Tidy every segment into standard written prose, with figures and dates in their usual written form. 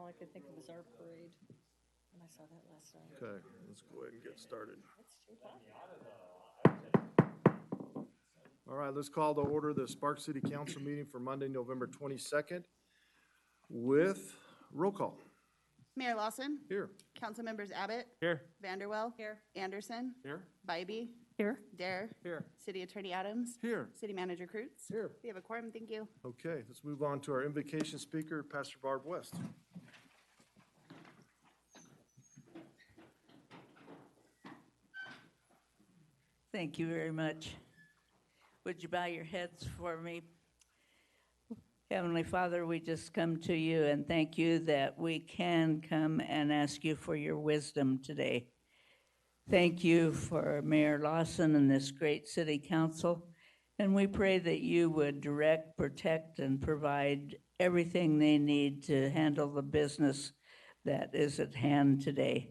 all I could think of was our parade when I saw that last night. Okay, let's go ahead and get started. It's too hot. All right, let's call to order the Sparks City Council meeting for Monday, November 22nd with roll call. Mayor Lawson, Here. council members Abbott, Here. Vanderwell, Here. Anderson, Here. Bybee, Here. Dare, Here. City Attorney Adams, Here. City Manager Cruz. Here. We have a quorum, thank you. Okay, let's move on to our invocation speaker, Pastor Barb West. Thank you very much. Would you bow your heads for me? Heavenly Father, we just come to you and thank you that we can come and ask you for your wisdom today. Thank you for Mayor Lawson and this great city council. And we pray that you would direct, protect, and provide everything they need to handle the business that is at hand today.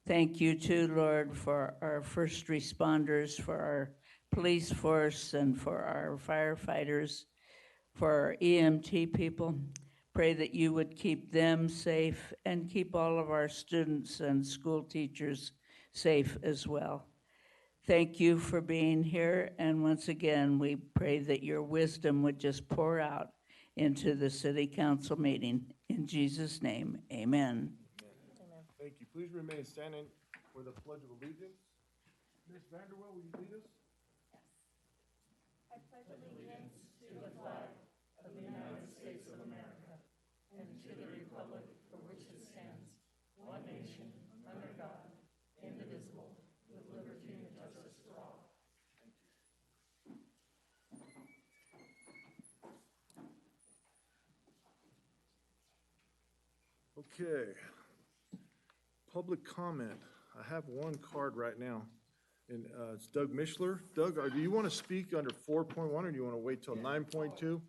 Thank you too, Lord, for our first responders, for our police force, and for our firefighters, for our EMT people. Pray that you would keep them safe and keep all of our students and school teachers safe as well. Thank you for being here, and once again, we pray that your wisdom would just pour out into the city council meeting. In Jesus' name, amen. Thank you. Please remain standing for the Pledge of Allegiance. Ms. Vanderwell, will you lead us? Okay. Public comment. I have one card right now, and it's Doug Mishler. Doug, do you want to speak under 4.1, or do you want to wait till 9.2? Do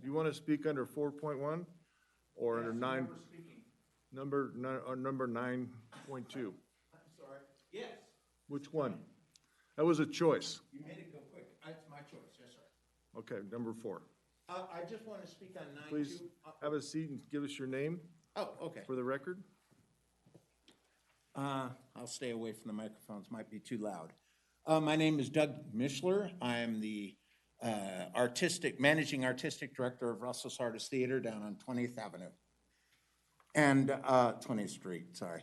you want to speak under 4.1 or under 9? Number 9.2. I'm sorry. Yes, Which one? That was a choice. you made it go quick. It's my choice, yes, sir. Okay, number 4. I just want to speak on 9.2. Please have a seat and give us your name Oh, okay. for the record. I'll stay away from the microphones, might be too loud. My name is Doug Mishler. I am the managing artistic director of Russell Sardis Theater down on 20th Avenue. And 20th Street, sorry.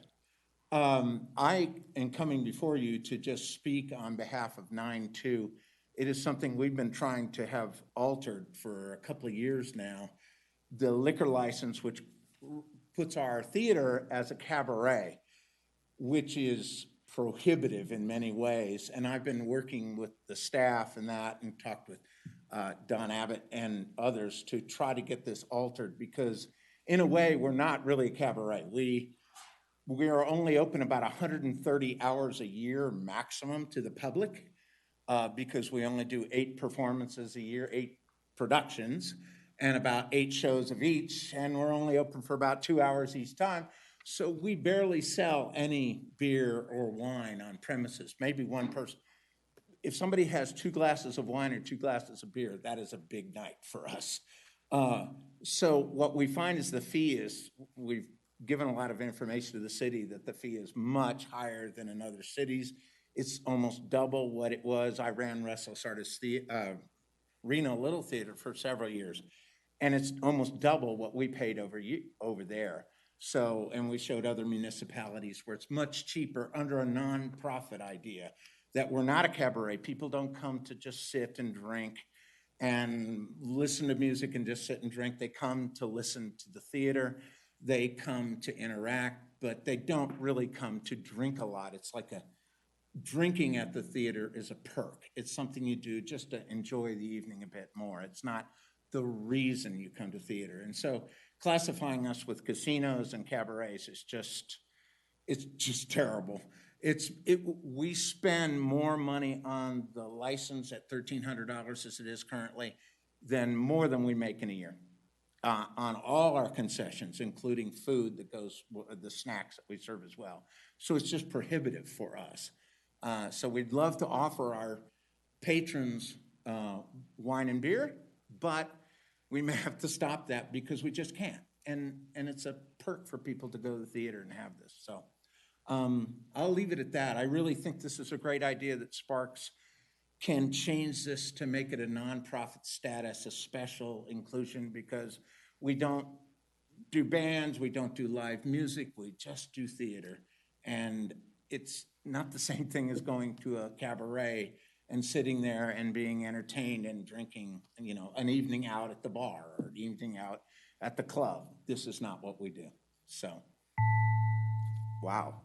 I am coming before you to just speak on behalf of 9.2. It is something we've been trying to have altered for a couple of years now. The liquor license, which puts our theater as a cabaret, which is prohibitive in many ways. And I've been working with the staff and that and talked with Don Abbott and others to try to get this altered because in a way, we're not really a cabaret. We are only open about 130 hours a year maximum to the public because we only do 8 performances a year, 8 productions, and about 8 shows of each, and we're only open for about 2 hours each time. So we barely sell any beer or wine on premises, maybe one person. If somebody has 2 glasses of wine or 2 glasses of beer, that is a big night for us. So what we find is the fee is, we've given a lot of information to the city that the fee is much higher than in other cities. It's almost double what it was. I ran Russell Sardis Reno Little Theater for several years, and it's almost double what we paid over there. So, and we showed other municipalities where it's much cheaper under a nonprofit idea that we're not a cabaret. People don't come to just sit and drink and listen to music and just sit and drink. They come to listen to the theater. They come to interact, but they don't really come to drink a lot. It's like drinking at the theater is a perk. It's something you do just to enjoy the evening a bit more. It's not the reason you come to theater. And so classifying us with casinos and cabarets is it's just terrible. We spend more money on the license at $1,300 as it is currently more than we make in a year on all our concessions, including food that goes, the snacks that we serve as well. So it's just prohibitive for us. So we'd love to offer our patrons wine and beer, but we may have to stop that because we just can't. And it's a perk for people to go to the theater and have this. So I'll leave it at that. I really think this is a great idea that Sparks can change this to make it a nonprofit status, a special inclusion, because we don't do bands, we don't do live music, we just do theater. And it's not the same thing as going to a cabaret and sitting there and being entertained and drinking, you know, an evening out at the bar or an evening out at the club. This is not what we do. So, wow,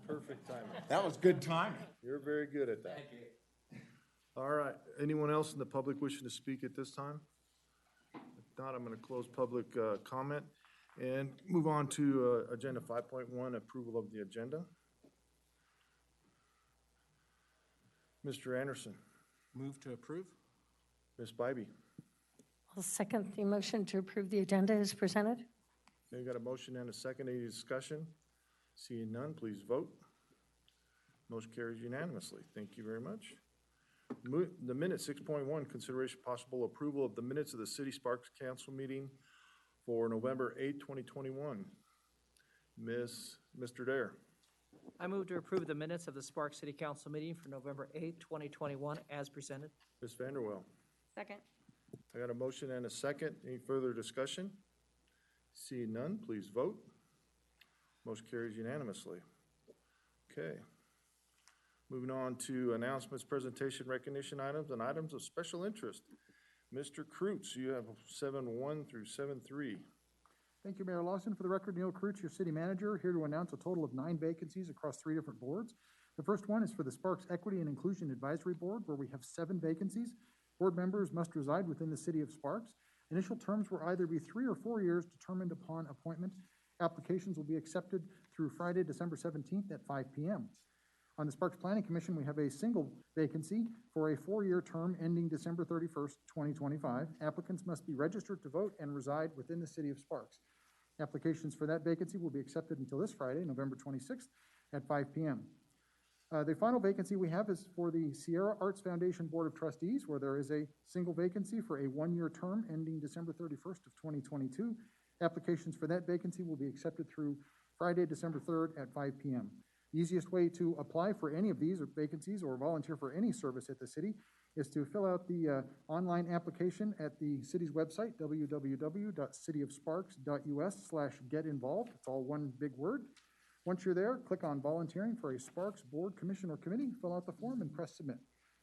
Perfect timing. that was good timing. You're very good at that. Thank you. All right, anyone else in the public wishing to speak at this time? If not, I'm going to close public comment and move on to Agenda 5.1, approval of the agenda. Mr. Anderson, Move to approve? Ms. Bybee, I'll second the motion to approve the agenda as presented. you got a motion and a second, any discussion? Seeing none, please vote. Motion carries unanimously. Thank you very much. The minute 6.1, consideration possible approval of the minutes of the City Sparks Council meeting for November 8, 2021. Mr. Dare, I move to approve the minutes of the Sparks City Council meeting for November 8, 2021, as presented. Ms. Vanderwell. Second. I got a motion and a second. Any further discussion? Seeing none, please vote. Motion carries unanimously. Okay. Moving on to announcements, presentation, recognition items, and items of special interest. Mr. Kreutz, you have 7.1 through 7.3. Thank you, Mayor Lawson. For the record, Neil Kreutz, your city manager, here to announce a total of 9 vacancies across 3 different boards. The first one is for the Sparks Equity and Inclusion Advisory Board, where we have 7 vacancies. Board members must reside within the city of Sparks. Initial terms will either be 3 or 4 years, determined upon appointment. Applications will be accepted through Friday, December 17th at 5 p.m. On the Sparks Planning Commission, we have a single vacancy for a 4-year term ending December 31st, 2025. Applicants must be registered to vote and reside within the city of Sparks. Applications for that vacancy will be accepted until this Friday, November 26th at 5 p.m. The final vacancy we have is for the Sierra Arts Foundation Board of Trustees, where there is a single vacancy for a 1-year term ending December 31st of 2022. Applications for that vacancy will be accepted through Friday, December 3rd at 5 p.m. The easiest way to apply for any of these vacancies or volunteer for any service at the city is to fill out the online application at the city's website, www.cityofsparks.us/getinvolved. It's all one big word. Once you're there, click on volunteering for a Sparks board, commission, or committee, fill out the form, and press submit.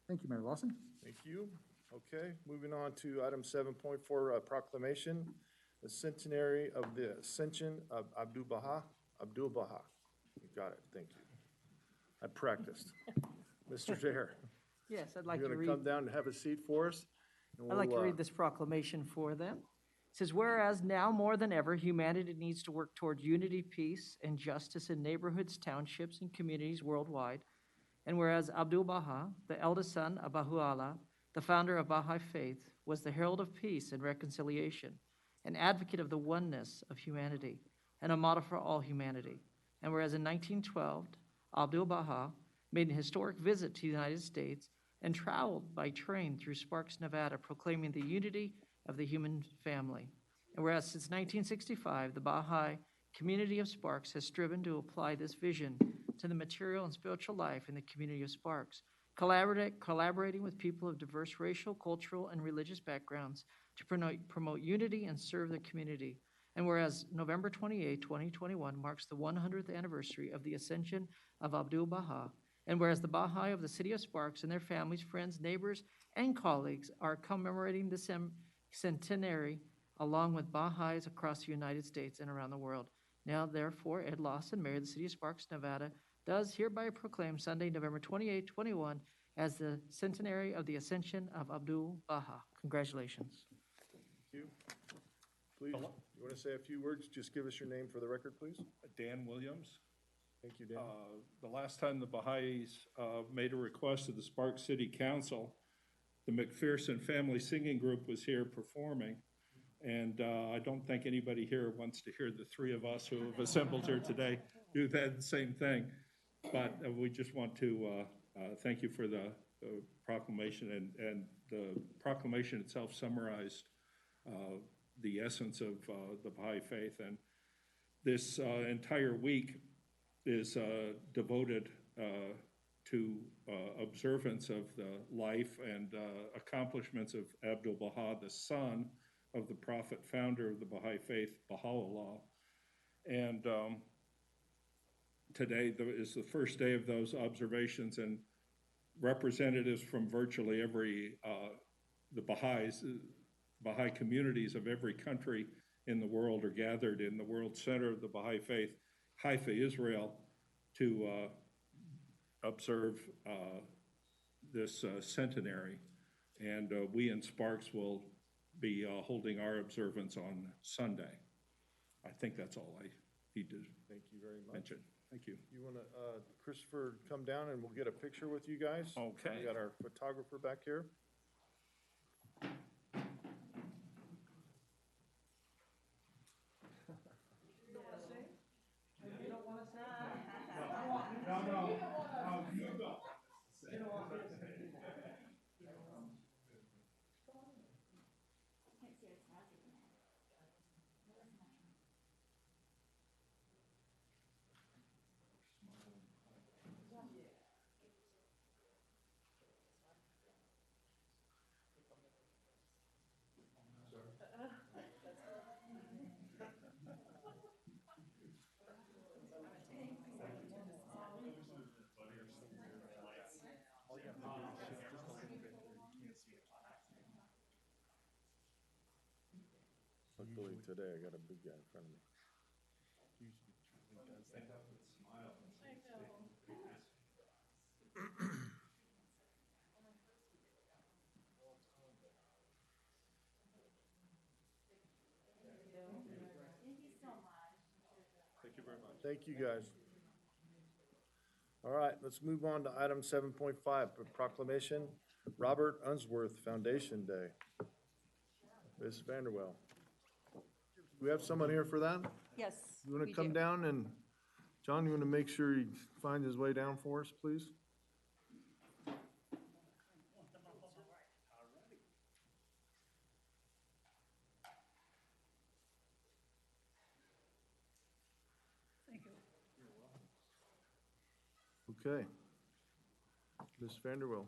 Thank you, Mayor Lawson. Thank you. Okay, moving on to item 7.4, proclamation, the centenary of the ascension of Abdul Baha. You got it, thank you. I practiced. Mr. Dare, Yes, I'd like you're to gonna read. come down and have a seat for us? and I'd like to we'll, read this proclamation for them. It says, whereas now more than ever, humanity needs to work toward unity, peace, and justice in neighborhoods, townships, and communities worldwide. And whereas Abdul Baha, the eldest son of Baha'u'llah, the founder of Baha'i faith, was the herald of peace and reconciliation, an advocate of the oneness of humanity, and a model for all humanity. And whereas in 1912, Abdul Baha made an historic visit to the United States and traveled by train through Sparks, Nevada, proclaiming the unity of the human family. And whereas since 1965, the Baha'i community of Sparks has striven to apply this vision to the material and spiritual life in the community of Sparks, collaborating with people of diverse racial, cultural, and religious backgrounds to promote unity and serve the community. And whereas November 28, 2021 marks the 100th anniversary of the ascension of Abdul Baha, and whereas the Baha'i of the city of Sparks and their families, friends, neighbors, and colleagues are commemorating the centenary along with Baha'is across the United States and around the world. Now, therefore, Ed Lawson, Mayor of the City of Sparks, Nevada, does hereby proclaim Sunday, November 28, 21 as the centenary of the ascension of Abdul Baha. Congratulations. Thank you. Please, you want to say a few words? Just give us your name for the record, please. Dan Williams. Thank you, Dan. The last time the Baha'is made a request to the Sparks City Council, the McPherson Family Singing Group was here performing. And I don't think anybody here wants to hear the 3 of us who have assembled here today do that same thing. But we just want to thank you for the proclamation, and the proclamation itself summarized the essence of the Baha'i faith. And this entire week is devoted to observance of the life and accomplishments of Abdu'l-Baha, the son of the prophet founder of the Baha'i faith, Baha'u'llah. And today is the first day of those observations, and representatives from virtually every, the Baha'i communities of every country in the world are gathered in the world center of the Baha'i faith, Haifa, Israel, to observe this centenary. And we in Sparks will be holding our observance on Sunday. I think that's all I need to Thank you very much. mention. Thank you. You want to, Christopher, come down and we'll get a picture with you guys? Okay. We got our photographer back here. Luckily today, I got a big guy in front of me. Thank you very much. Thank you, guys. All right, let's move on to item 7.5, proclamation, Robert Unsworth Foundation Day. Ms. Vanderwell. Do we have someone here for that? Yes. You want we to come do. down and, John, you want to make sure he finds his way down for us, please? Okay. Ms. Vanderwell.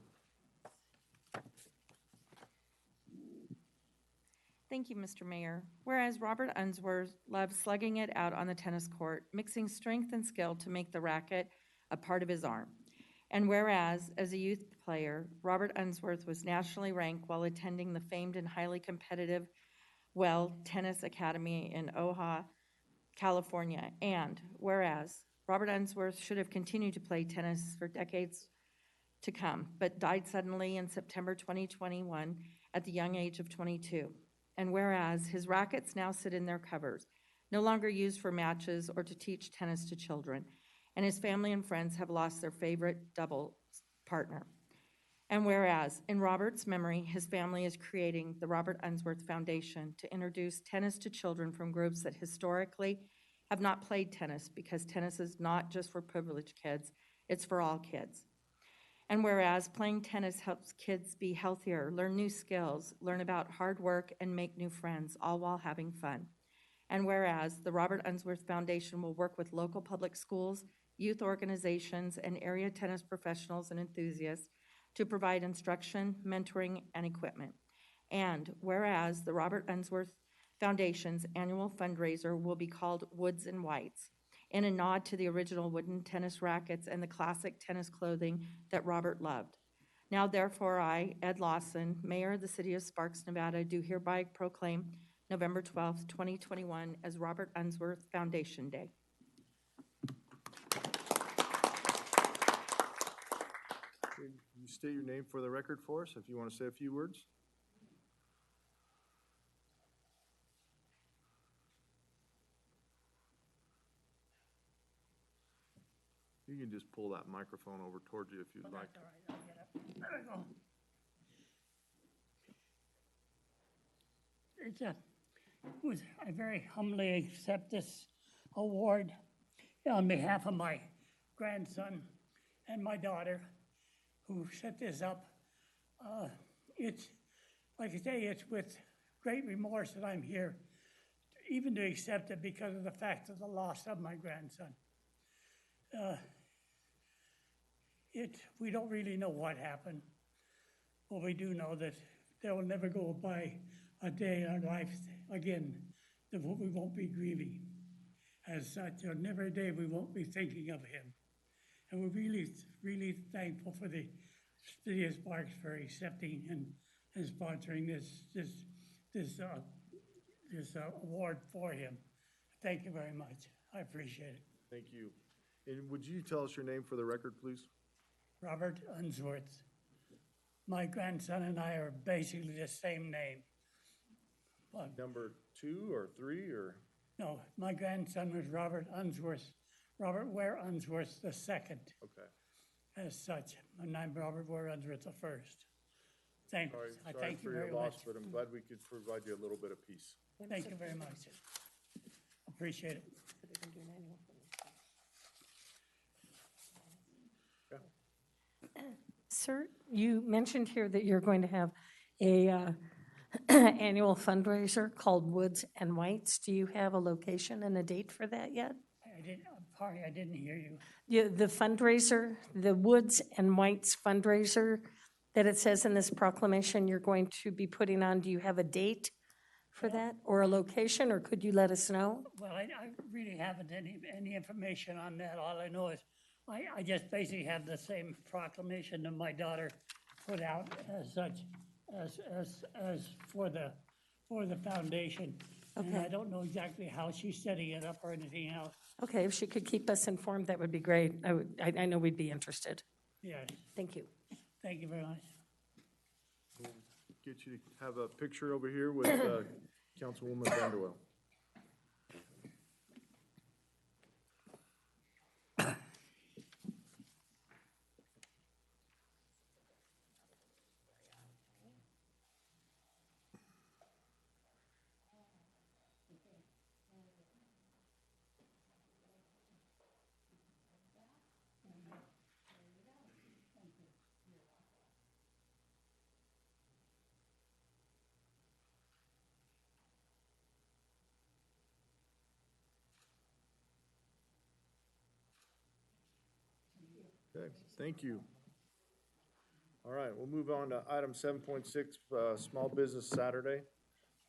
Thank you, Mr. Mayor. Whereas Robert Unsworth loves slugging it out on the tennis court, mixing strength and skill to make the racket a part of his arm. And whereas, as a youth player, Robert Unsworth was nationally ranked while attending the famed and highly competitive Tennis Academy in Ojai, California. And whereas Robert Unsworth should have continued to play tennis for decades to come, but died suddenly in September 2021 at the young age of 22. And whereas his rackets now sit in their covers, no longer used for matches or to teach tennis to children, and his family and friends have lost their favorite double partner. And whereas, in Robert's memory, his family is creating the Robert Unsworth Foundation to introduce tennis to children from groups that historically have not played tennis, because tennis is not just for privileged kids, it's for all kids. And whereas playing tennis helps kids be healthier, learn new skills, learn about hard work, and make new friends, all while having fun. And whereas the Robert Unsworth Foundation will work with local public schools, youth organizations, and area tennis professionals and enthusiasts to provide instruction, mentoring, and equipment. And whereas the Robert Unsworth Foundation's annual fundraiser will be called Woods and Whites, in a nod to the original wooden tennis rackets and the classic tennis clothing that Robert loved. Now therefore I, Ed Lawson, Mayor of the City of Sparks, Nevada, do hereby proclaim November 12th, 2021 as Robert Unsworth Foundation Day. Can you state your name for the record for us, if you want to say a few words? You can just pull that microphone over towards you if you'd like. All right, I'll get up. There we go. I very humbly accept this award on behalf of my grandson and my daughter who set this up. It's, like I say, it's with great remorse that I'm here, even to accept it because of the fact of the loss of my grandson. We don't really know what happened, but we do know that there will never go by a day in our life again that we won't be grieving. As such, there'll never a day we won't be thinking of him. And we're really, really thankful for the City of Sparks for accepting and sponsoring this award for him. Thank you very much. I appreciate it. Thank you. And would you tell us your name for the record, please? Robert Unsworth. My grandson and I are basically the same name. But Number 2 or 3 or? no, my grandson was Robert Unsworth, Robert Ware Unsworth II, Okay. as such. And I'm Robert Ware Unsworth the first. Thank you. I Sorry thank for you your very loss, much. but I'm glad we could provide you a little bit of peace. Thank you very much. Appreciate it. Sir, you mentioned here that you're going to have a annual fundraiser called Woods and Whites. Do you have a location and a date for that yet? I didn't hear you. Yeah, the fundraiser, the Woods and Whites fundraiser that it says in this proclamation you're going to be putting on, do you have a date for that or a location, or could you let us know? Well, I really haven't any information on that. All I know is I just basically have the same proclamation that my daughter put out as such, as for the foundation. And I Okay. don't know exactly how she's setting it up or anything else. Okay, if she could keep us informed, that would be great. I know we'd be interested. Yes, Thank you. thank you very much. Get you to have a picture over here with Councilwoman Vanderwell. Okay, thank you. All right, we'll move on to item 7.6, Small Business Saturday.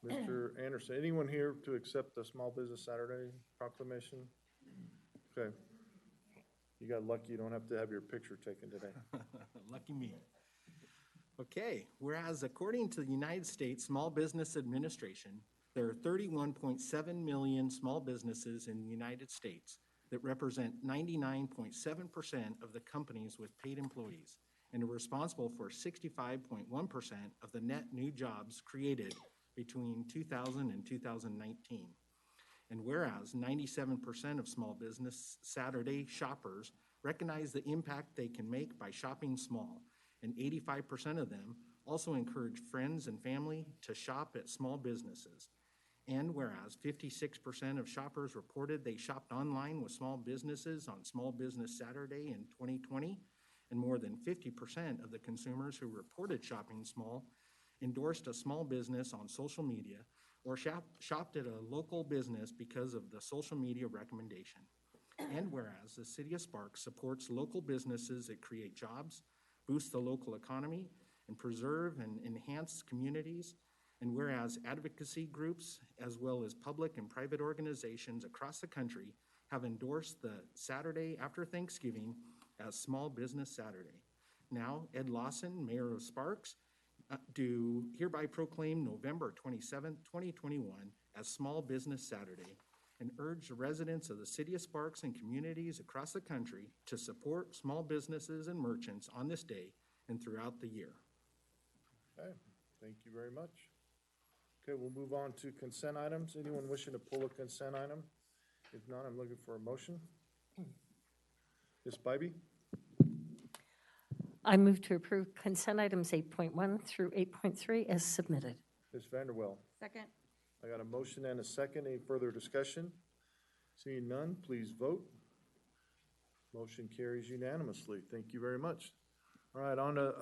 Mr. Anderson, anyone here to accept the Small Business Saturday proclamation? Okay. You got lucky, you don't have to have your picture taken today. Lucky me. Okay, whereas according to the United States Small Business Administration, there are 31.7 million small businesses in the United States that represent 99.7% of the companies with paid employees and are responsible for 65.1% of the net new jobs created between 2000 and 2019. And whereas 97% of small business Saturday shoppers recognize the impact they can make by shopping small, and 85% of them also encourage friends and family to shop at small businesses. And whereas 56% of shoppers reported they shopped online with small businesses on Small Business Saturday in 2020, and more than 50% of the consumers who reported shopping small endorsed a small business on social media or shopped at a local business because of the social media recommendation. And whereas the City of Sparks supports local businesses that create jobs, boost the local economy, and preserve and enhance communities, and whereas advocacy groups, as well as public and private organizations across the country, have endorsed the Saturday after Thanksgiving as Small Business Saturday. Now, Ed Lawson, Mayor of Sparks, do hereby proclaim November 27, 2021 as Small Business Saturday and urge the residents of the City of Sparks and communities across the country to support small businesses and merchants on this day and throughout the year. Okay, thank you very much. Okay, we'll move on to consent items. Anyone wishing to pull a consent item? If not, I'm looking for a motion. Ms. Bybee? I move to approve consent items 8.1 through 8.3 as submitted. Ms. Vanderwell? Second. I got a motion and a second. Any further discussion? Seeing none, please vote. Motion carries unanimously. Thank you very much. All right, on to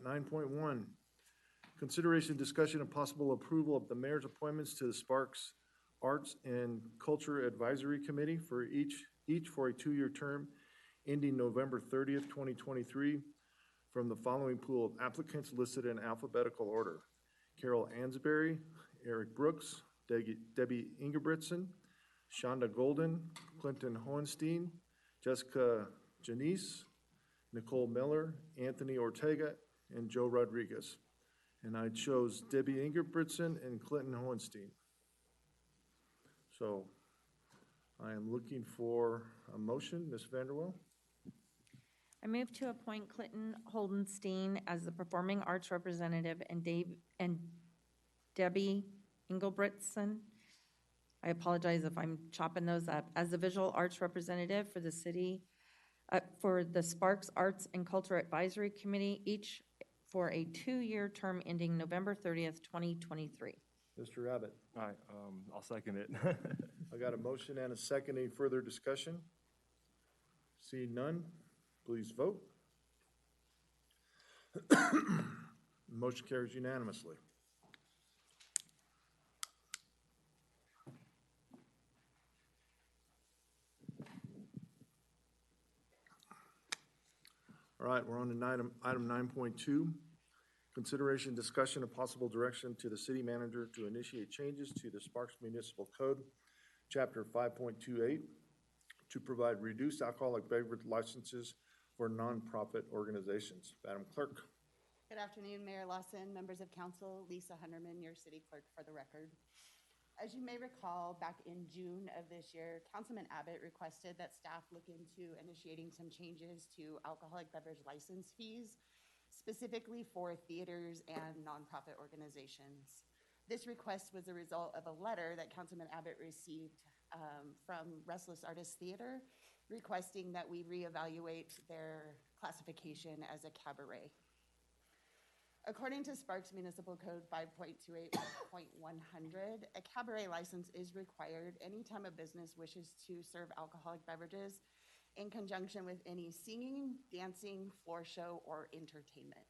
9.1. Consideration, discussion, and possible approval of the mayor's appointments to the Sparks Arts and Culture Advisory Committee for each for a two-year term ending November 30th, 2023, from the following pool of applicants listed in alphabetical order: Carol Ansberry, Eric Brooks, Debbie Ingebrigtsen, Shonda Golden, Clinton Hohenstein, Jessica Janice, Nicole Miller, Anthony Ortega, and Joe Rodriguez. And I chose Debbie Ingebrigtsen and Clinton Hohenstein. So I am looking for a motion. Ms. Vanderwell? I move to appoint Clinton Holdenstein as the Performing Arts Representative and Debbie Engelbretson, I apologize if I'm chopping those up, as the Visual Arts Representative for the city, for the Sparks Arts and Culture Advisory Committee, each for a two-year term ending November 30th, 2023. Mr. Abbott? All right, I'll second it. I got a motion and a second. Any further discussion? Seeing none, please vote. Motion carries unanimously. All right, we're on to item 9.2. Consideration, discussion, and possible direction to the city manager to initiate changes to the Sparks Municipal Code, Chapter 5.28, to provide reduced alcoholic beverage licenses for nonprofit organizations. Madam Clerk. Good afternoon, Mayor Lawson, members of council, Lisa Hunterman, your city clerk for the record. As you may recall, back in June of this year, Councilman Abbott requested that staff look into initiating some changes to alcoholic beverage license fees, specifically for theaters and nonprofit organizations. This request was a result of a letter that Councilman Abbott received from Restless Artists Theater requesting that we reevaluate their classification as a cabaret. According to Sparks Municipal Code 5.28.100, a cabaret license is required anytime a business wishes to serve alcoholic beverages in conjunction with any singing, dancing, floor show, or entertainment.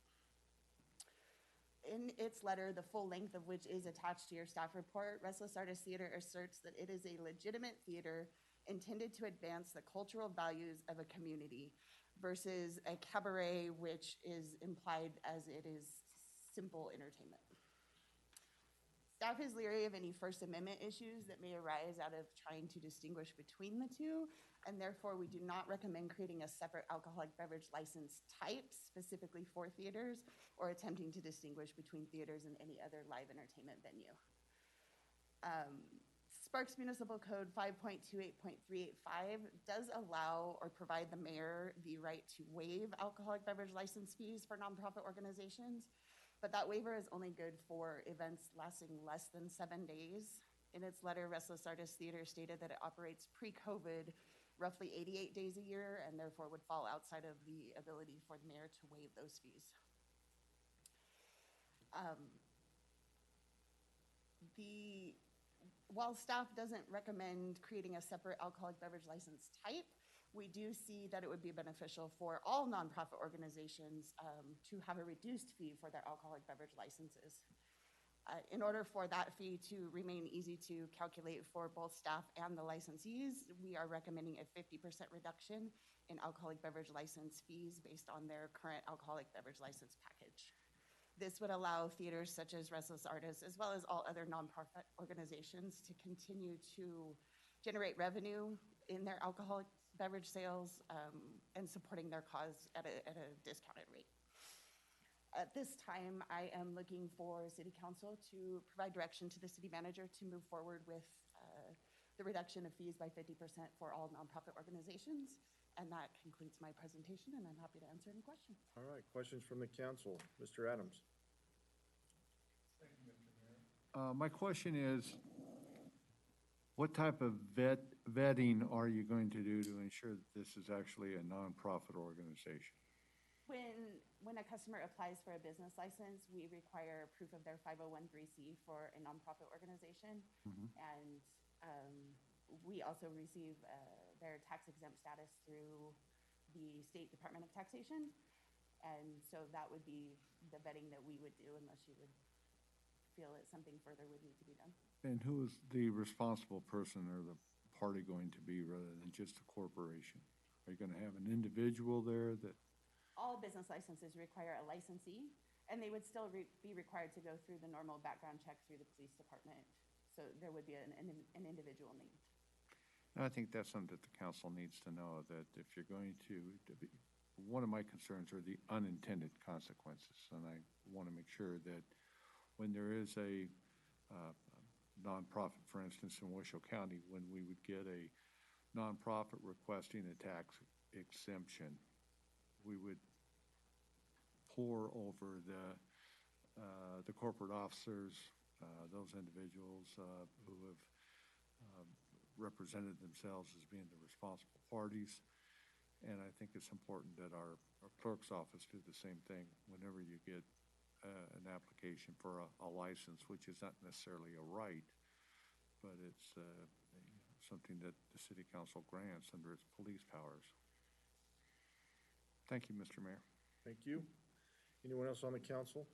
In its letter, the full length of which is attached to your staff report, Restless Artists Theater asserts that it is a legitimate theater intended to advance the cultural values of a community versus a cabaret, which is implied as it is simple entertainment. Staff is leery of any First Amendment issues that may arise out of trying to distinguish between the two, and therefore we do not recommend creating a separate alcoholic beverage license type specifically for theaters or attempting to distinguish between theaters and any other live entertainment venue. Sparks Municipal Code 5.28.385 does allow or provide the mayor the right to waive alcoholic beverage license fees for nonprofit organizations, but that waiver is only good for events lasting less than 7 days. In its letter, Restless Artists Theater stated that it operates pre-COVID roughly 88 days a year and therefore would fall outside of the ability for the mayor to waive those fees. While staff doesn't recommend creating a separate alcoholic beverage license type, we do see that it would be beneficial for all nonprofit organizations to have a reduced fee for their alcoholic beverage licenses. In order for that fee to remain easy to calculate for both staff and the licensees, we are recommending a 50% reduction in alcoholic beverage license fees based on their current alcoholic beverage license package. This would allow theaters such as Restless Artists, as well as all other nonprofit organizations, to continue to generate revenue in their alcoholic beverage sales and supporting their cause at a discounted rate. At this time, I am looking for City Council to provide direction to the city manager to move forward with the reduction of fees by 50% for all nonprofit organizations. And that concludes my presentation, and I'm happy to answer any questions. All right, questions from the council. Mr. Adams. My question is, what type of vetting are you going to do to ensure that this is actually a nonprofit organization? When a customer applies for a business license, we require proof of their 501(c)(3) for a nonprofit organization. And we also receive their tax exempt status through the State Department of Taxation. And so that would be the vetting that we would do unless you would feel that something further would need to be done. And who is the responsible person or the party going to be rather than just a corporation? Are you gonna have an individual there that, All business licenses require a licensee, and they would still be required to go through the normal background check through the police department. So there would be an individual named. and I think that's something that the council needs to know, that if you're going to be, one of my concerns are the unintended consequences. And I want to make sure that when there is a nonprofit, for instance, in Washoe County, when we would get a nonprofit requesting a tax exemption, we would pour over the corporate officers, those individuals who have represented themselves as being the responsible parties. And I think it's important that our clerk's office do the same thing whenever you get an application for a license, which is not necessarily a right, but it's something that the city council grants under its police powers. Thank you, Mr. Mayor. Thank you. Anyone else on the council?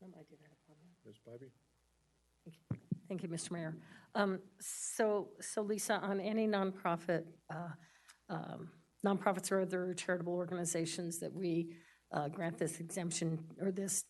I did have a comment. Ms. Bybee? Thank you, Mr. Mayor. So Lisa, on any nonprofit, nonprofits or other charitable organizations that we grant this exemption or this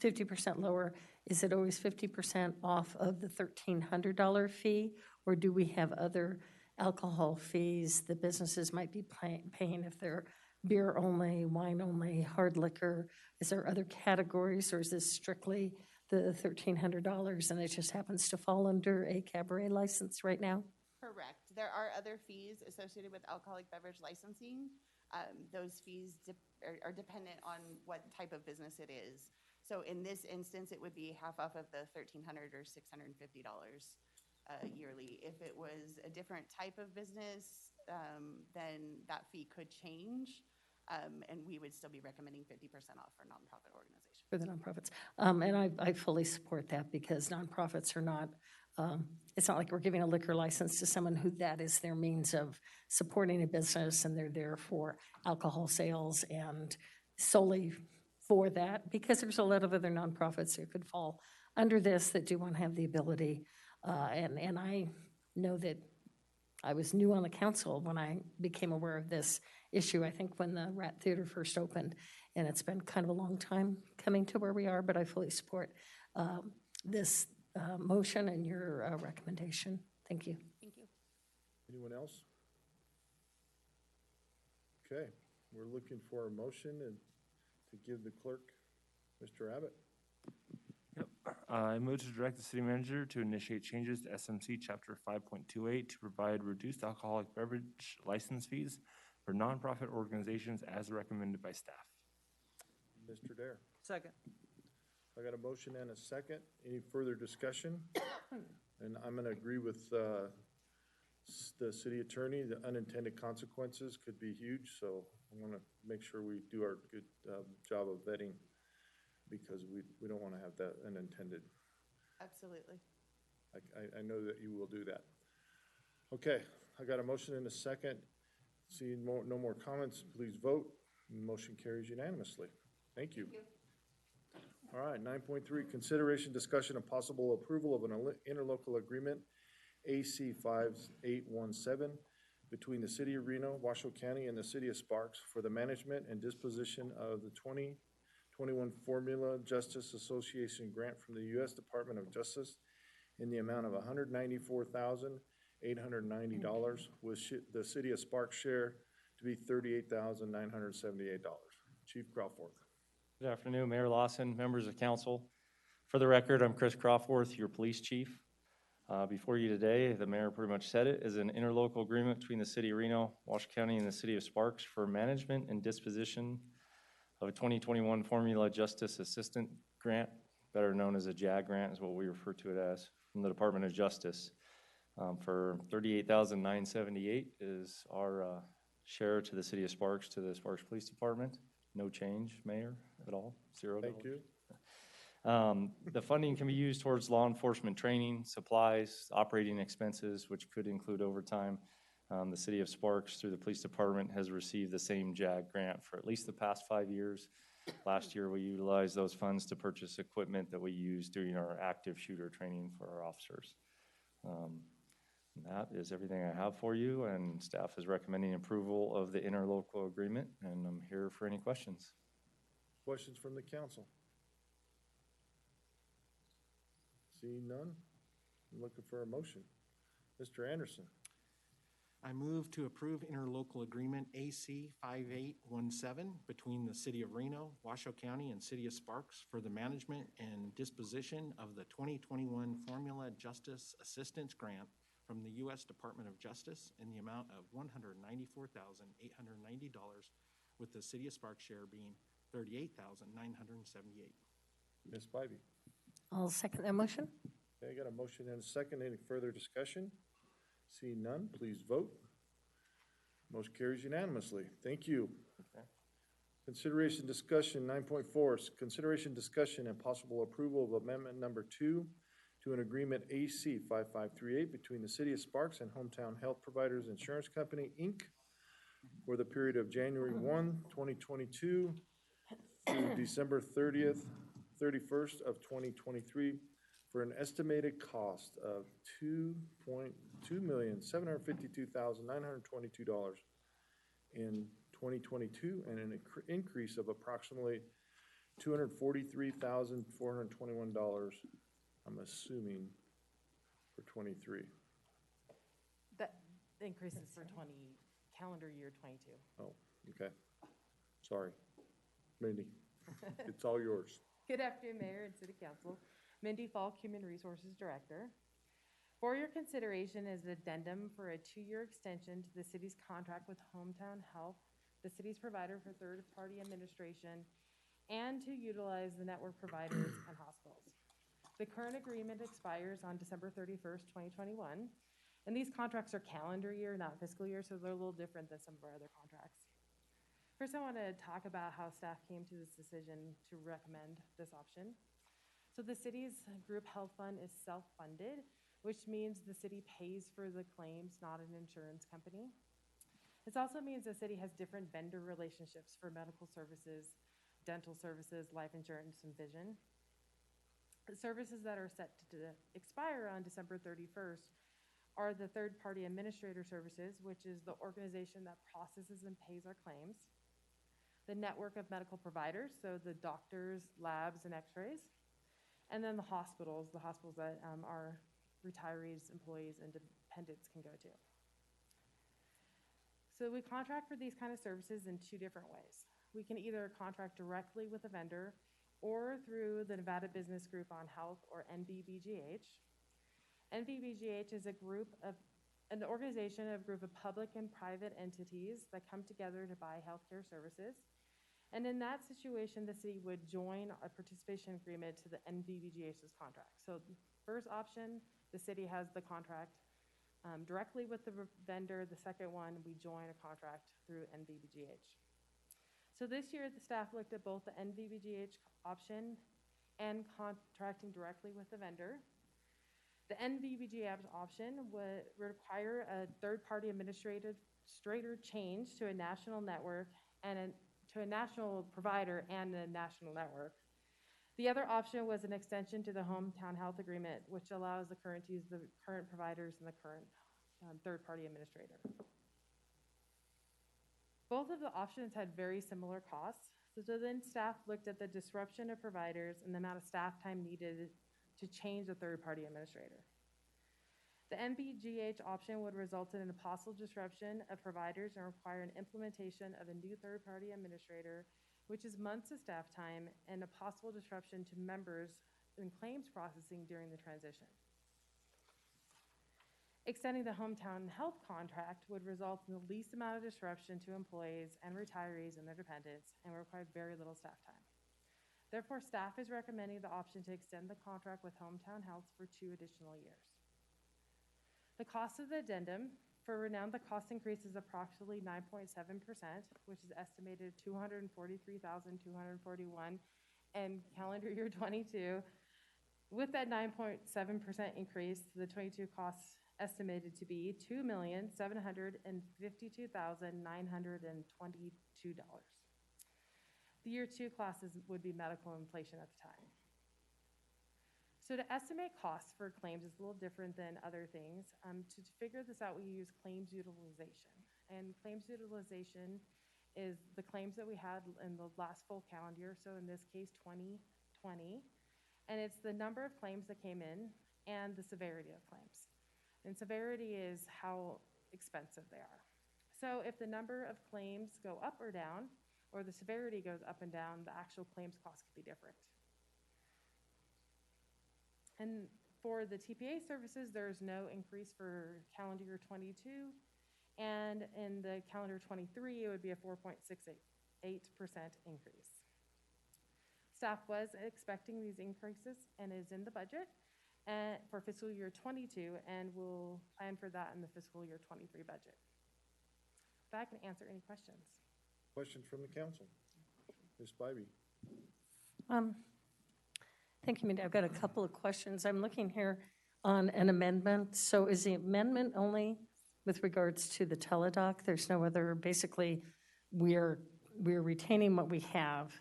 50% lower, is it always 50% off of the $1,300 fee? Or do we have other alcohol fees that businesses might be paying if they're beer only, wine only, hard liquor? Is there other categories, or is this strictly the $1,300 and it just happens to fall under a cabaret license right now? Correct. There are other fees associated with alcoholic beverage licensing. Those fees are dependent on what type of business it is. So in this instance, it would be half off of the $1,300 or $650 yearly. If it was a different type of business, then that fee could change, and we would still be recommending 50% off for nonprofit organizations. For the nonprofits. And I fully support that, because nonprofits are not, it's not like we're giving a liquor license to someone who that is their means of supporting a business, and they're there for alcohol sales and solely for that, because there's a lot of other nonprofits that could fall under this that do want to have the ability. And I know that I was new on the council when I became aware of this issue, I think when the Rat Theater first opened, and it's been kind of a long time coming to where we are, but I fully support this motion and your recommendation. Thank you. Thank you. Anyone else? Okay, we're looking for a motion and to give the clerk, Mr. Abbott. Yep. I move to direct the city manager to initiate changes to SMC Chapter 5.28 to provide reduced alcoholic beverage license fees for nonprofit organizations as recommended by staff. Mr. Dare. Second. I got a motion and a second. Any further discussion? And I'm going to agree with the city attorney. The unintended consequences could be huge, so I want to make sure we do our good job of vetting, because we don't want to have that unintended. Absolutely. I know that you will do that. Okay, I got a motion and a second. Seeing no more comments, please vote. Motion carries unanimously. Thank you. All right, 9.3, consideration, discussion, and possible approval of an interlocal agreement, AC 5817, between the City of Reno, Washoe County, and the City of Sparks for the management and disposition of the 2021 Formula Justice Association grant from the U.S. Department of Justice in the amount of $194,890, with the City of Sparks share to be $38,978. Chief Crawford. Good afternoon, Mayor Lawson, members of council. For the record, I'm Chris Crawforth, your police chief. Before you today, the mayor pretty much said it, is an interlocal agreement between the City of Reno, Washoe County, and the City of Sparks for management and disposition of a 2021 Formula Justice Assistant Grant, better known as a JAG grant is what we refer to it as, from the Department of Justice. For $38,978 is our share to the City of Sparks, to the Sparks Police Department. No change, Mayor, at all, $0. Thank you. The funding can be used towards law enforcement training, supplies, operating expenses, which could include overtime. The City of Sparks, through the Police Department, has received the same JAG grant for at least the past 5 years. Last year, we utilized those funds to purchase equipment that we use during our active shooter training for our officers. And that is everything I have for you, and staff is recommending approval of the interlocal agreement, and I'm here for any questions. Questions from the council? Seeing none, I'm looking for a motion. Mr. Anderson. I move to approve interlocal agreement AC 5817 between the City of Reno, Washoe County, and City of Sparks for the management and disposition of the 2021 Formula Justice Assistance Grant from the U.S. Department of Justice in the amount of $194,890, with the City of Sparks share being $38,978. Ms. Spivey. I'll second that motion. Okay, I got a motion and a second. Any further discussion? Seeing none, please vote. Motion carries unanimously. Thank you. Okay. Consideration discussion, 9.4, consideration discussion and possible approval of amendment number 2 to an agreement AC 5538 between the City of Sparks and Hometown Health Providers Insurance Company, Inc. for the period of January 1, 2022 through December 31st of 2023 for an estimated cost of $2,752,922 in 2022 and an increase of approximately $243,421, I'm assuming, for 23. That increases for calendar year 22. Oh, okay. Sorry. Mindy, it's all yours. Good afternoon, Mayor and City Council. Mindy Falk, Human Resources Director. For your consideration is an addendum for a 2-year extension to the city's contract with Hometown Health, the city's provider for third-party administration, and to utilize the network providers and hospitals. The current agreement expires on December 31st, 2021, and these contracts are calendar year, not fiscal year, so they're a little different than some of our other contracts. First, I want to talk about how staff came to this decision to recommend this option. So the city's group health fund is self-funded, which means the city pays for the claims, not an insurance company. This also means the city has different vendor relationships for medical services, dental services, life insurance, and vision. The services that are set to expire on December 31st are the third-party administrator services, which is the organization that processes and pays our claims, the network of medical providers, so the doctors, labs, and x-rays, and then the hospitals that our retirees, employees, and dependents can go to. So we contract for these kind of services in 2 different ways. We can either contract directly with a vendor or through the Nevada Business Group on Health, or NVBGH. NVBGH is an organization of a group of public and private entities that come together to buy healthcare services. And in that situation, the city would join a participation agreement to the NVBGH's contract. So first option, the city has the contract directly with the vendor. The second one, we join a contract through NVBGH. So this year, the staff looked at both the NVBGH option and contracting directly with the vendor. The NVBGH option would require a third-party administrator change to a national network and to a national provider and a national network. The other option was an extension to the Hometown Health Agreement, which allows the current to use the current providers and the current third-party administrator. Both of the options had very similar costs. So then staff looked at the disruption of providers and the amount of staff time needed to change the third-party administrator. The NVBGH option would result in a possible disruption of providers and require an implementation of a new third-party administrator, which is months of staff time, and a possible disruption to members in claims processing during the transition. Extending the Hometown Health contract would result in the least amount of disruption to employees and retirees and their dependents, and require very little staff time. Therefore, staff is recommending the option to extend the contract with Hometown Health for 2 additional years. The cost of the addendum for Renown, the cost increase is approximately 9.7%, which is estimated $243,241 in calendar year 22. With that 9.7% increase, the 22 costs estimated to be $2,752,922. The year 2 classes would be medical inflation at the time. So to estimate costs for claims is a little different than other things. To figure this out, we use claims utilization. And claims utilization is the claims that we had in the last full calendar year, so in this case, 2020. And it's the number of claims that came in and the severity of claims. And severity is how expensive they are. So if the number of claims go up or down, or the severity goes up and down, the actual claims cost could be different. And for the TPA services, there's no increase for calendar year 22. And in the calendar 23, it would be a 4.68% increase. Staff was expecting these increases and is in the budget for fiscal year 22, and we'll plan for that in the fiscal year 23 budget. If I can answer any questions. Questions from the council? Ms. Spivey? Thank you, Mindy. I've got a couple of questions. I'm looking here on an amendment. So is the amendment only with regards to the teledoc? There's no other, basically, we're retaining what we have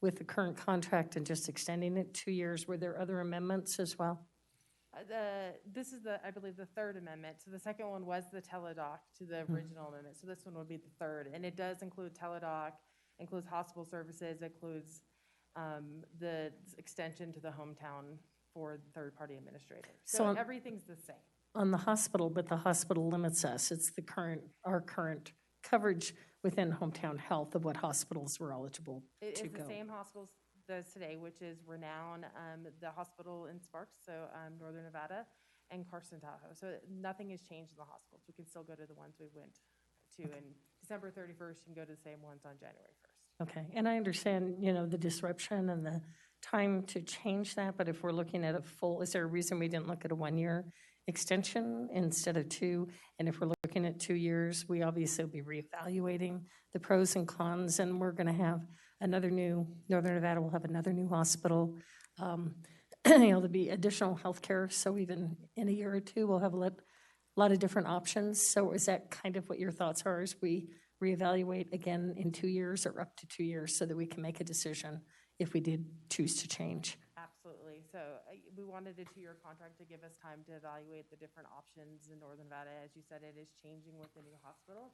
with the current contract and just extending it 2 years. Were there other amendments as well? This is I believe, the third amendment. So the second one was the teledoc to the original amendment. So this one would be the third. And it does include teledoc, includes hospital services, includes the extension to the hometown for the third-party administrator. So everything's the same. On the hospital, but the hospital limits us. It's our current coverage within Hometown Health of what hospitals were eligible It to is go. the same hospitals as today, which is Renown, the hospital in Sparks, so Northern Nevada, and Carson Tahoe. So nothing has changed in the hospitals. We can still go to the ones we went to in December 31st and go to the same ones on January 1st. Okay, and I understand, the disruption and the time to change that, but if we're looking at a full, is there a reason we didn't look at a 1-year extension instead of 2? And if we're looking at 2 years, we obviously will be reevaluating the pros and cons, and we're going to have Northern Nevada will have another new hospital. There'll be additional healthcare, so even in a year or two, we'll have a lot of different options. So is that kind of what your thoughts are, as we reevaluate again in 2 years or up to 2 years so that we can make a decision if we did choose to change? Absolutely. So we wanted a 2-year contract to give us time to evaluate the different options in Northern Nevada. As you said, it is changing with the new hospital.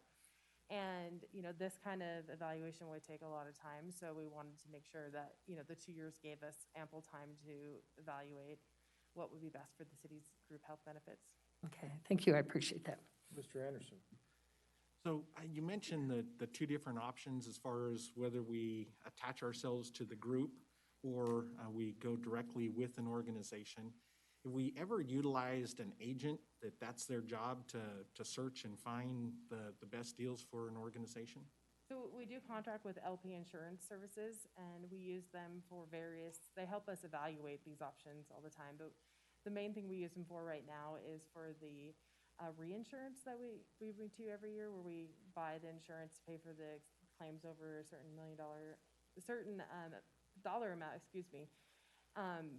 And, this kind of evaluation would take a lot of time. So we wanted to make sure that, the 2 years gave us ample time to evaluate what would be best for the city's group health benefits. Okay, thank you. I appreciate that. Mr. Anderson? So you mentioned the two different options as far as whether we attach ourselves to the group or we go directly with an organization. Have we ever utilized an agent that's their job to search and find the best deals for an organization? So we do contract with LP Insurance Services, and we use them for they help us evaluate these options all the time. But the main thing we use them for right now is for the reinsurance that we do every year, where we buy the insurance to pay for the claims over a certain dollar amount,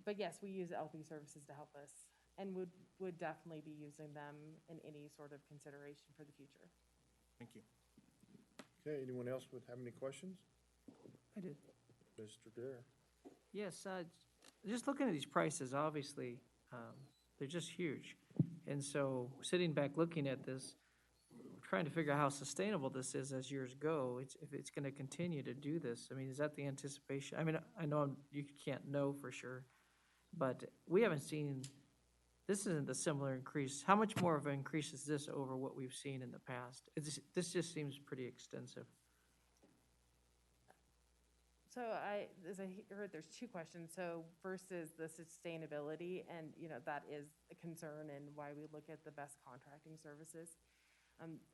but yes, we use LP Services to help us, and would definitely be using them in any sort of consideration for the future. Thank you. Okay, anyone else have any questions? I did. Mr. Dare? Yes, just looking at these prices, obviously, they're just huge. And so sitting back looking at this, trying to figure out how sustainable this is as years go, if it's going to continue to do this. I mean, is that the anticipation? I mean, I know you can't know for sure, but we haven't seen, this isn't a similar increase. How much more of an increase is this over what we've seen in the past? This just seems pretty extensive. So as I heard, there's 2 questions. So first is the sustainability, and that is a concern and why we look at the best contracting services.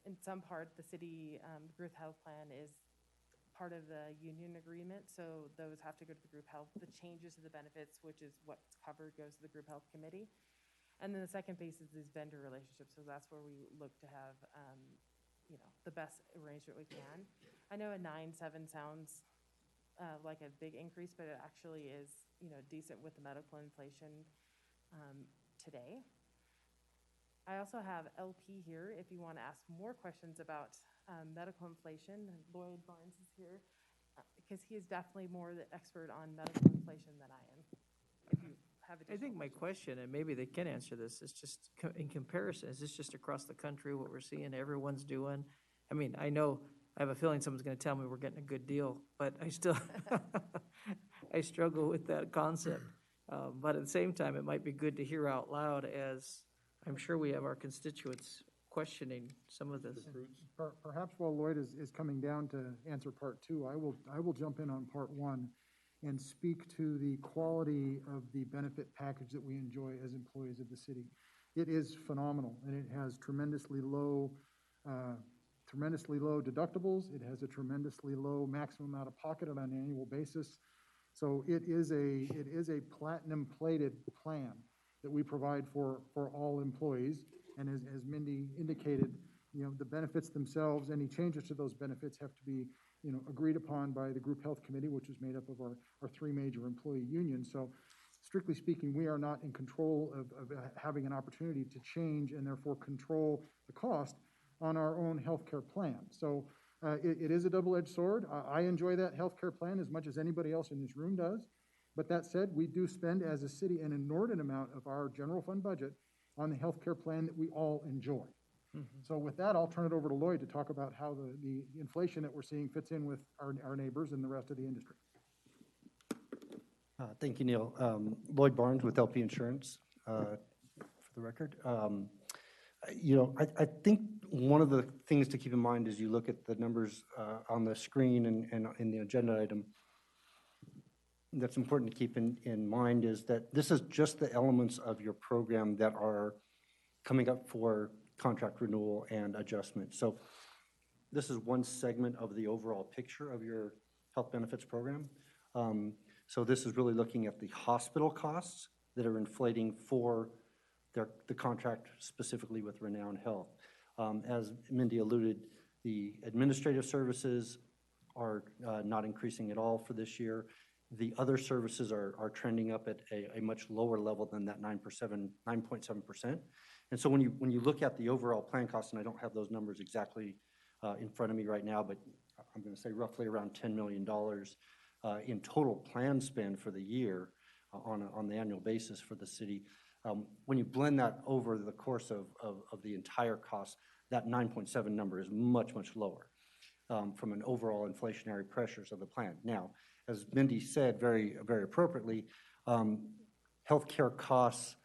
In some part, the city group health plan is part of the union agreement, so those have to go to the group health. The changes to the benefits, which is what's covered, goes to the group health committee. And then the second piece is these vendor relationships, so that's where we look to have the best arrangement we can. I know a 9.7 sounds like a big increase, but it actually is decent with the medical inflation today. I also have LP here if you want to ask more questions about medical inflation. Lloyd Barnes is here. because he is definitely more the expert on medical inflation than I am. If you have I think my question, and maybe they can answer this, is just in comparison, is this just across the country, what we're seeing everyone's doing? I mean, I know, I have a feeling someone's gonna tell me we're getting a good deal, but I still, I struggle with that concept. But at the same time, it might be good to hear out loud, as I'm sure we have our constituents questioning some of this. Perhaps while Lloyd is coming down to answer part two, I will jump in on part one and speak to the quality of the benefit package that we enjoy as employees of the city. It is phenomenal, and it has tremendously low deductibles. It has a tremendously low maximum out of pocket on an annual basis. So it is a platinum plated plan that we provide for all employees. And as Mindy indicated, the benefits themselves, any changes to those benefits have to be, agreed upon by the Group Health Committee, which is made up of our three major employee unions. So strictly speaking, we are not in control of having an opportunity to change and therefore control the cost on our own healthcare plan. So it is a double-edged sword. I enjoy that healthcare plan as much as anybody else in this room does. But that said, we do spend as a city an inordinate amount of our general fund budget on the healthcare plan that we all enjoy. So with that, I'll turn it over to Lloyd to talk about how the inflation that we're seeing fits in with our neighbors and the rest of the industry. Thank you, Neil. Lloyd Barnes with LP Insurance, for the record. I think one of the things to keep in mind as you look at the numbers on the screen and in the agenda item that's important to keep in mind is that this is just the elements of your program that are coming up for contract renewal and adjustment. So this is one segment of the overall picture of your health benefits program. So this is really looking at the hospital costs that are inflating for the contract specifically with Renown Health. As Mindy alluded, the administrative services are not increasing at all for this year. The other services are trending up at a much lower level than that 9.7%. And so when you look at the overall plan costs, and I don't have those numbers exactly in front of me right now, but I'm going to say roughly around $10 million in total plan spend for the year on the annual basis for the city. When you blend that over the course of the entire cost, that 9.7 number is much, much lower from an overall inflationary pressures of the plan. Now, as Mindy said very, very appropriately, healthcare costs,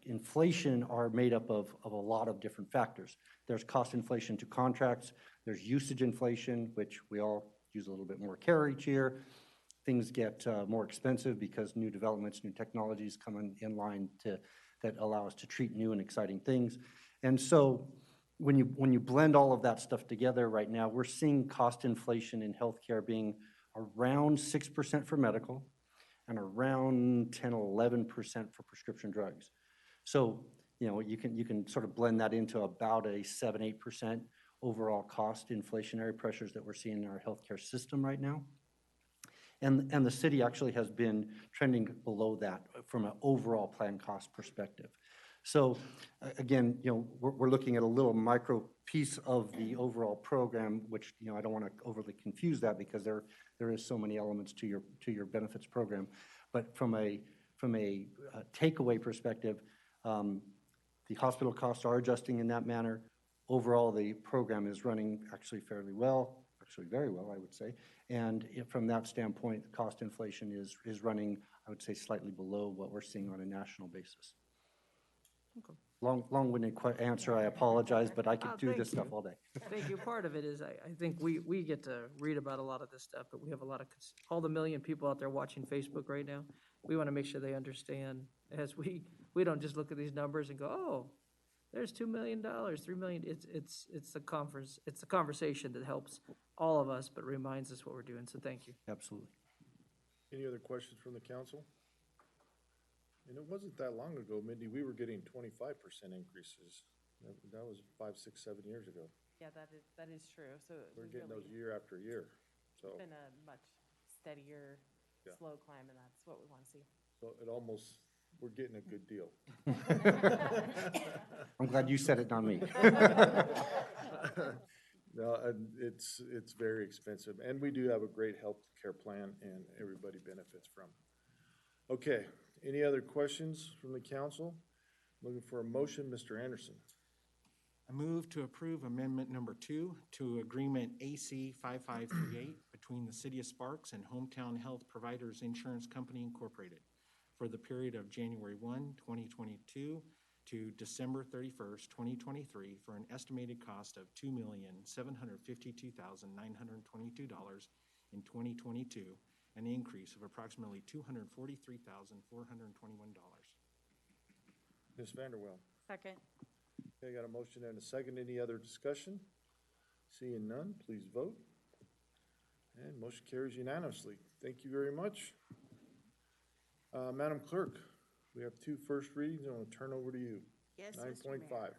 inflation are made up of a lot of different factors. There's cost inflation to contracts, there's usage inflation, which we all use a little bit more care each year. Things get more expensive because new developments, new technologies come in line that allow us to treat new and exciting things. And so when you blend all of that stuff together right now, we're seeing cost inflation in healthcare being around 6% for medical and around 10, 11% for prescription drugs. So, you can sort of blend that into about a 7, 8% overall cost inflationary pressures that we're seeing in our healthcare system right now. And the city actually has been trending below that from an overall plan cost perspective. So again, we're looking at a little micro piece of the overall program, which, I don't want to overly confuse that because there is so many elements to your benefits program. But from a takeaway perspective, the hospital costs are adjusting in that manner. Overall, the program is running actually fairly well, actually very well, I would say. And from that standpoint, the cost inflation is running, I would say, slightly below what we're seeing on a national basis. Okay. Long-winded answer, I apologize, but I could do this stuff all day. Thank you. Part of it is, I think we get to read about a lot of this stuff, but we have a lot of, all the million people out there watching Facebook right now, we want to make sure they understand as we don't just look at these numbers and go, oh, there's $2 million, $3 million. It's a conversation that helps all of us, but reminds us what we're doing. So thank you. Absolutely. Any other questions from the council? And it wasn't that long ago, Mindy, we were getting 25% increases. That was 5, 6, 7 years ago. Yeah, that is true. So We're getting those year after year, so. It's been a much steadier, slow climb, and that's what we want to see. So it almost, we're getting a good deal. I'm glad you said it, not me. No, and it's very expensive, and we do have a great health care plan, and everybody benefits from it. Okay, any other questions from the council? Looking for a motion, Mr. Anderson. I move to approve Amendment Number 2 to Agreement AC 5538 between the City of Sparks and Hometown Health Providers Insurance Company Incorporated for the period of January 1, 2022 to December 31st, 2023 for an estimated cost of $2,752,922 in 2022, an increase of approximately $243,421. Ms. Vanderwell. Second. Okay, got a motion and a second. Any other discussion? Seeing none, please vote. And motion carries unanimously. Thank you very much. Madam Clerk, we have two first readings. I want to turn over to you. Yes, Mr. 9.5. Mayor.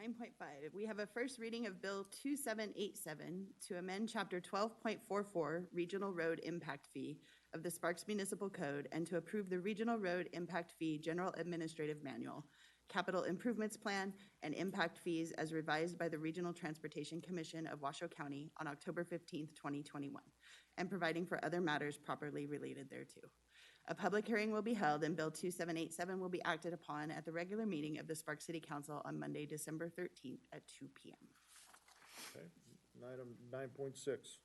9.5, we have a first reading of Bill 2787 to amend Chapter 12.44 Regional Road Impact Fee of the Sparks Municipal Code and to approve the Regional Road Impact Fee General Administrative Manual, Capital Improvements Plan, and impact fees as revised by the Regional Transportation Commission of Washoe County on October 15th, 2021, and providing for other matters properly related thereto. A public hearing will be held and Bill 2787 will be acted upon at the regular meeting of the Sparks City Council on Monday, December 13th at 2 p.m. Okay, item 9.6.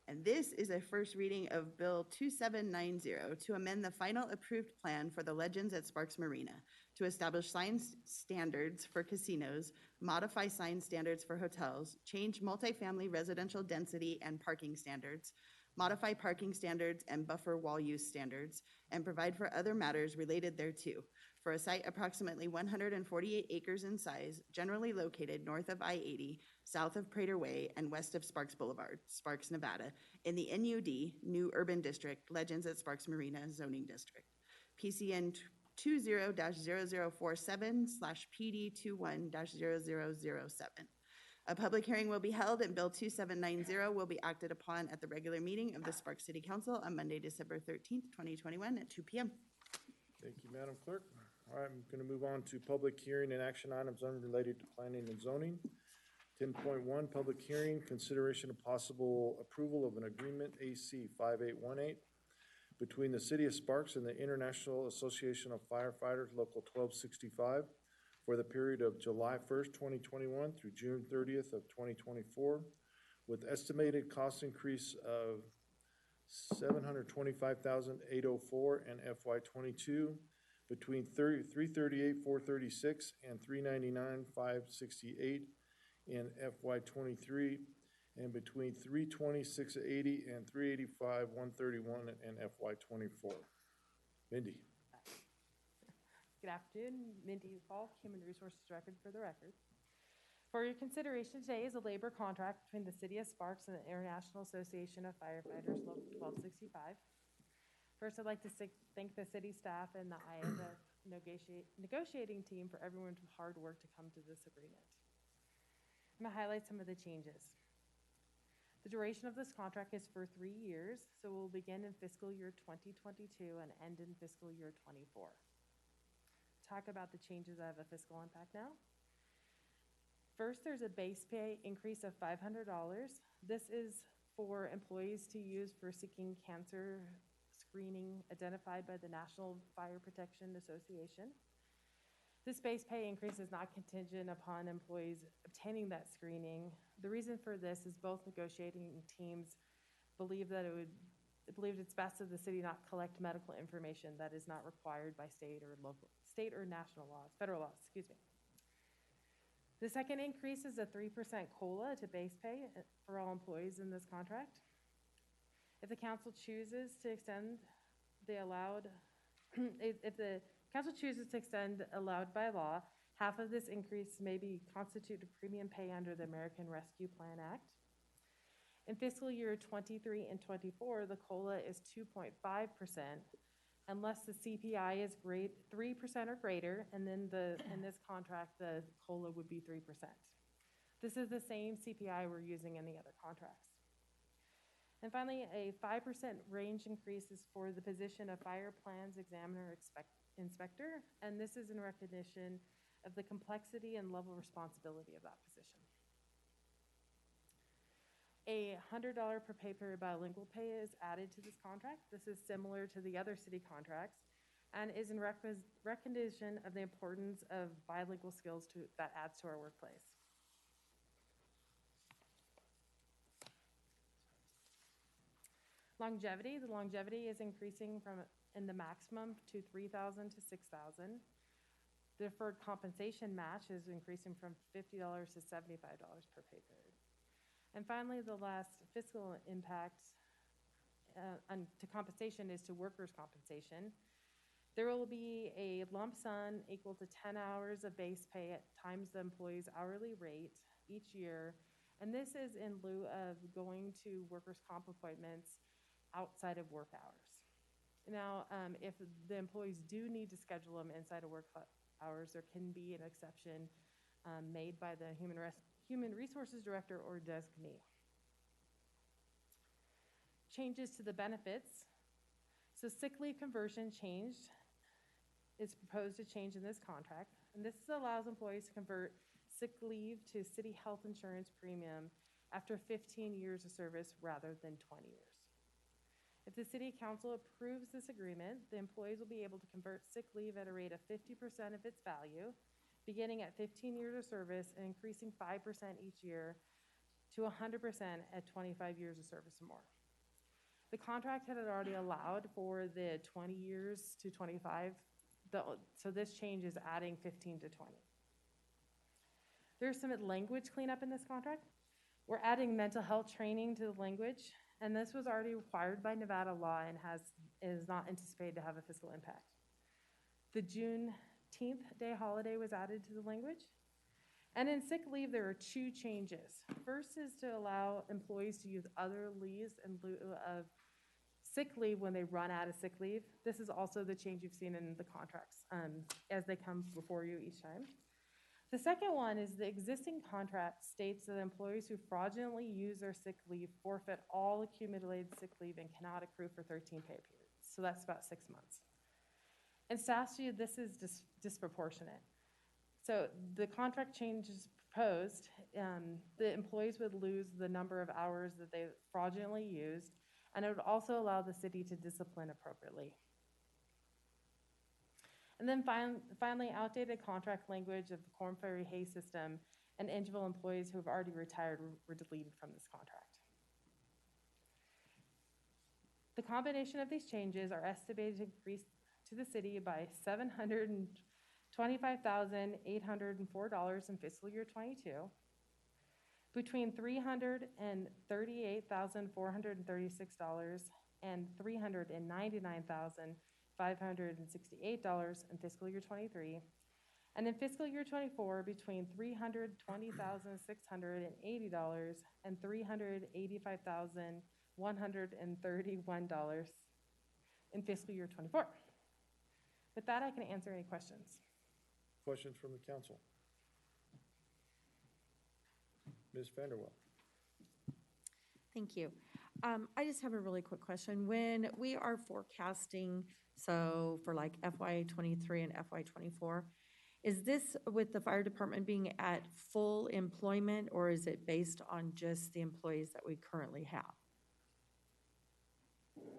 And this is a first reading of Bill 2790 to amend the final approved plan for the Legends at Sparks Marina to establish sign standards for casinos, modify sign standards for hotels, change multifamily residential density and parking standards, modify parking standards and buffer wall use standards, and provide for other matters related thereto, for a site approximately 148 acres in size, generally located north of I-80, south of Prater Way, and west of Sparks Boulevard, Sparks, Nevada, in the NUD, New Urban District, Legends at Sparks Marina Zoning District. PCN 20-0047/PD21-0007. A public hearing will be held and Bill 2790 will be acted upon at the regular meeting of the Sparks City Council on Monday, December 13th, 2021 at 2 p.m. Thank you, Madam Clerk. All right, I'm going to move on to public hearing and action items unrelated to planning and zoning. 10.1, public hearing, consideration of possible approval of an agreement AC 5818 between the City of Sparks and the International Association of Firefighters, Local 1265, for the period of July 1st, 2021 through June 30th of 2024, with estimated cost increase of $725,804 and FY22 between $338,436 and $399,568 in FY23, and between $326,080 and $385,131 in FY24. Mindy. Good afternoon, Mindy Falk, Human Resources Director for the record. For your consideration today is a labor contract between the City of Sparks and the International Association of Firefighters, Local 1265. First, I'd like to thank the city staff and the ISF negotiating team for everyone's hard work to come to this agreement. I'm going to highlight some of the changes. The duration of this contract is for 3 years, so we'll begin in fiscal year 2022 and end in fiscal year 24. Talk about the changes that have a fiscal impact now. First, there's a base pay increase of $500. This is for employees to use for seeking cancer screening identified by the National Fire Protection Association. This base pay increase is not contingent upon employees obtaining that screening. The reason for this is both negotiating teams believed it's best of the city not collect medical information that is not required by state or national laws, federal laws, excuse me. The second increase is a 3% COLA to base pay for all employees in this contract. If the council chooses to extend the allowed, if the council chooses to extend allowed by law, half of this increase may be constituted premium pay under the American Rescue Plan Act. In fiscal year 23 and 24, the COLA is 2.5%, unless the CPI is 3% or greater, and then in this contract, the COLA would be 3%. This is the same CPI we're using in the other contracts. And finally, a 5% range increase is for the position of Fire Plans Examiner Inspector, and this is in recognition of the complexity and level of responsibility of that position. A $100 per pay period bilingual pay is added to this contract. This is similar to the other city contracts and is in recognition of the importance of bilingual skills that adds to our workplace. Longevity, the longevity is increasing from in the maximum to 3,000 to 6,000. The deferred compensation match is increasing from $50 to $75 per pay period. And finally, the last fiscal impact to compensation is to workers' compensation. There will be a lump sum equal to 10 hours of base pay at times the employee's hourly rate each year. And this is in lieu of going to workers' comp appointments outside of work hours. Now, if the employees do need to schedule them inside of work hours, there can be an exception made by the Human Resources Director or designee. Changes to the benefits. So sick leave conversion changed. It's proposed to change in this contract. And this allows employees to convert sick leave to city health insurance premium after 15 years of service rather than 20 years. If the city council approves this agreement, the employees will be able to convert sick leave at a rate of 50% of its value, beginning at 15 years of service and increasing 5% each year to 100% at 25 years of service or more. The contract had already allowed for the 20 years to 25, so this change is adding 15 to 20. There's some language cleanup in this contract. We're adding mental health training to the language, and this was already required by Nevada law and is not anticipated to have a fiscal impact. The Juneteenth Day holiday was added to the language. And in sick leave, there are two changes. First is to allow employees to use other leaves in lieu of sick leave when they run out of sick leave. This is also the change you've seen in the contracts as they come before you each time. The second one is the existing contract states that employees who fraudulently use their sick leave forfeit all accumulated sick leave and cannot accrue for 13 pay periods. So that's about 6 months. In statute, this is disproportionate. So the contract changes proposed, the employees would lose the number of hours that they fraudulently used, and it would also allow the city to discipline appropriately. And then finally, outdated contract language of the Corn Ferry Hay system and individual employees who have already retired were deleted from this contract. The combination of these changes are estimated to increase to the city by $725,804 in fiscal year 22, between $338,436 and $399,568 in fiscal year 23, and in fiscal year 24 between $320,680 and $385,131 in fiscal year 24. With that, I can answer any questions. Questions from the council? Ms. Vanderwell. Thank you. I just have a really quick question. When we are forecasting, so for like FY '23 and FY '24, is this with the fire department being at full employment, or is it based on just the employees that we currently have?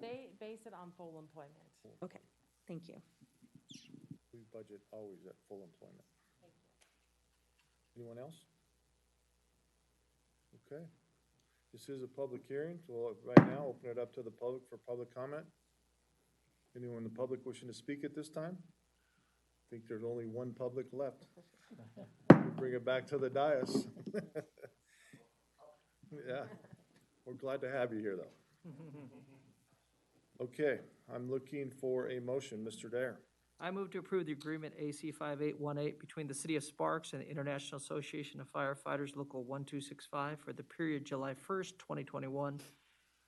They base it on full employment. Okay, thank you. We budget always at full employment. Thank you. Anyone else? Okay. This is a public hearing, so we'll right now open it up to the public for public comment. Anyone in the public wishing to speak at this time? I think there's only one public left. We'll bring it back to the dais. Yeah, we're glad to have you here, though. Okay, I'm looking for a motion. Mr. Dare. I move to approve the agreement AC 5818 between the City of Sparks and the International Association of Firefighters Local 1265 for the period July 1st, 2021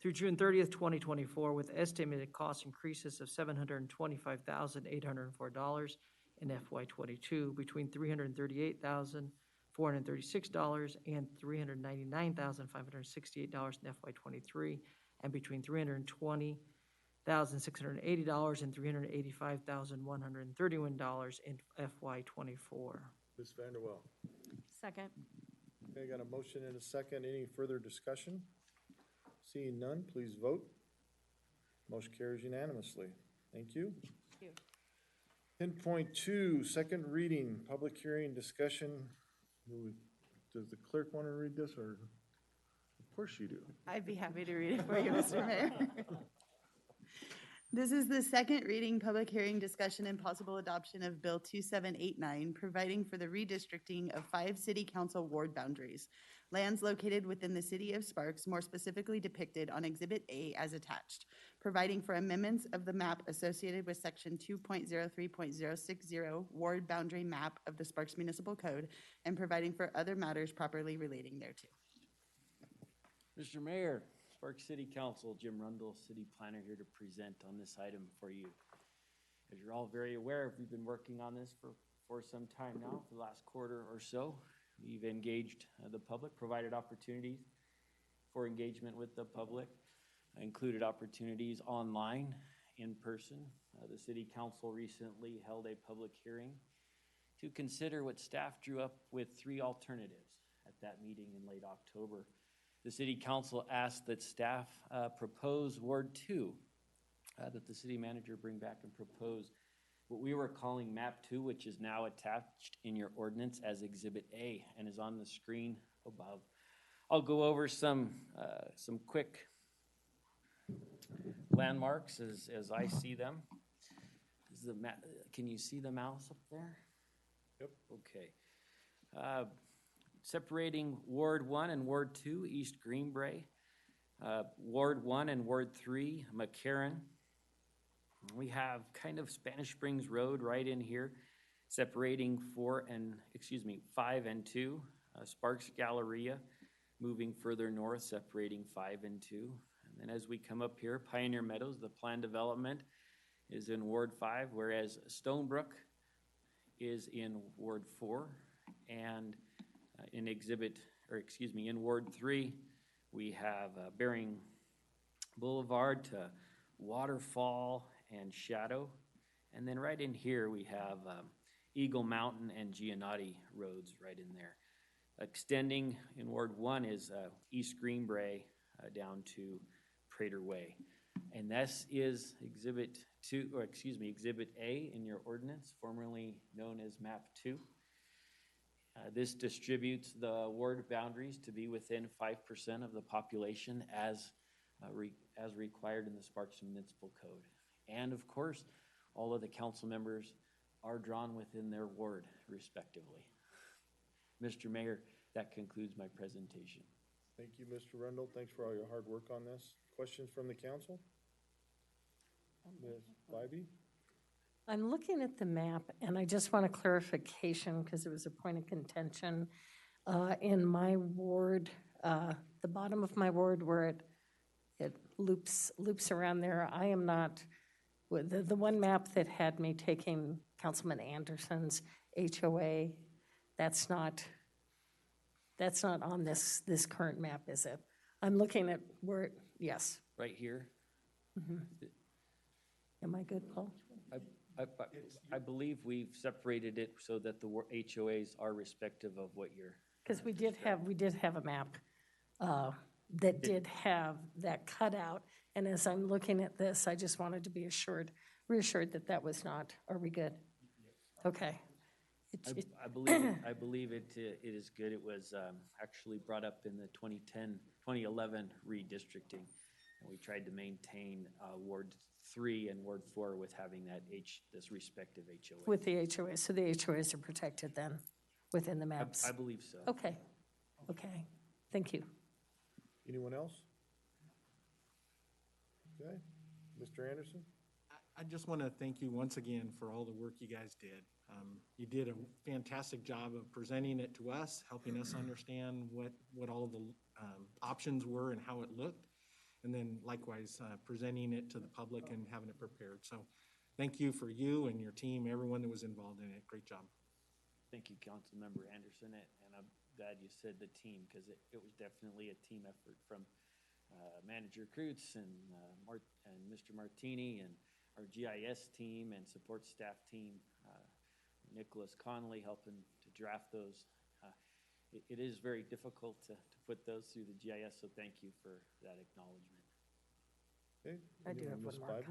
through June 30th, 2024, with estimated cost increases of $725,804 in FY22, between $338,436 and $399,568 in FY23, and between $320,680 and $385,131 in FY24. Ms. Vanderwell. Second. Okay, got a motion and a second. Any further discussion? Seeing none, please vote. Motion carries unanimously. Thank you. you. 10.2, second reading, public hearing, discussion. Does the clerk want to read this, or? Of course you do. I'd be happy to read it for you, Mr. Mayor. This is the second reading, public hearing, discussion, and possible adoption of Bill 2789, providing for the redistricting of 5 city council ward boundaries. Lands located within the city of Sparks, more specifically depicted on Exhibit A as attached, providing for amendments of the map associated with Section 2.03.060 Ward Boundary Map of the Sparks Municipal Code, and providing for other matters properly relating thereto. Mr. Mayor, Sparks City Council, Jim Rundle, City Planner, here to present on this item for you. As you're all very aware, we've been working on this for some time now, for the last quarter or so. We've engaged the public, provided opportunities for engagement with the public, included opportunities online, in person. The City Council recently held a public hearing to consider what staff drew up with 3 alternatives at that meeting in late October. The City Council asked that staff propose Ward 2, that the city manager bring back and propose what we were calling Map 2, which is now attached in your ordinance as Exhibit A and is on the screen above. I'll go over some quick landmarks as I see them. Can you see the mouse up there? Yep. Okay. Separating Ward 1 and Ward 2, East Greenbrae. Ward 1 and Ward 3, McCarran. We have kind of Spanish Springs Road right in here, separating 5 and 2. Sparks Galleria, moving further north, separating 5 and 2. And then as we come up here, Pioneer Meadows, the planned development is in Ward 5, whereas Stonebrook is in Ward 4. And in Ward 3, we have Bering Boulevard to Waterfall and Shadow. And then right in here, we have Eagle Mountain and Giannotti roads right in there. Extending in Ward 1 is East Greenbrae down to Prater Way. And this is Exhibit A in your ordinance, formerly known as Map 2. This distributes the ward boundaries to be within 5% of the population as required in the Sparks Municipal Code. And of course, all of the council members are drawn within their ward respectively. Mr. Mayor, that concludes my presentation. Thank you, Mr. Rundle. Thanks for all your hard work on this. Questions from the council? Ms. Bybee? I'm looking at the map, and I just want a clarification because it was a point of contention. In my ward, the bottom of my ward where it loops around there, I am not, the one map that had me taking Councilman Anderson's HOA, that's not on this current map, is it? I'm looking at where, yes. Right here? Am I good, Paul? I believe we've separated it so that the HOAs are respective of what you're. Because we did have a map that did have that cutout, and as I'm looking at this, I just wanted to be reassured that that was not. Are we good? Okay. I believe it is good. It was actually brought up in the 2011 redistricting, and we tried to maintain Ward 3 and Ward 4 with having this respective HOA. With the HOA, so the HOAs are protected then within the maps? I believe so. Okay, thank you. Anyone else? Okay, Mr. Anderson? I just want to thank you once again for all the work you guys did. You did a fantastic job of presenting it to us, helping us understand what all the options were and how it looked, and then likewise presenting it to the public and having it prepared. So thank you for you and your team, everyone that was involved in it. Great job. Thank you, Councilmember Anderson, and I'm glad you said the team, because it was definitely a team effort from Manager Kreutz and Mr. Martini and our GIS team and support staff team, Nicholas Connolly helping to draft those. it is very difficult to put those through the GIS, so thank you for that acknowledgement. Okay, I do have anyone, one Ms. more Bybee?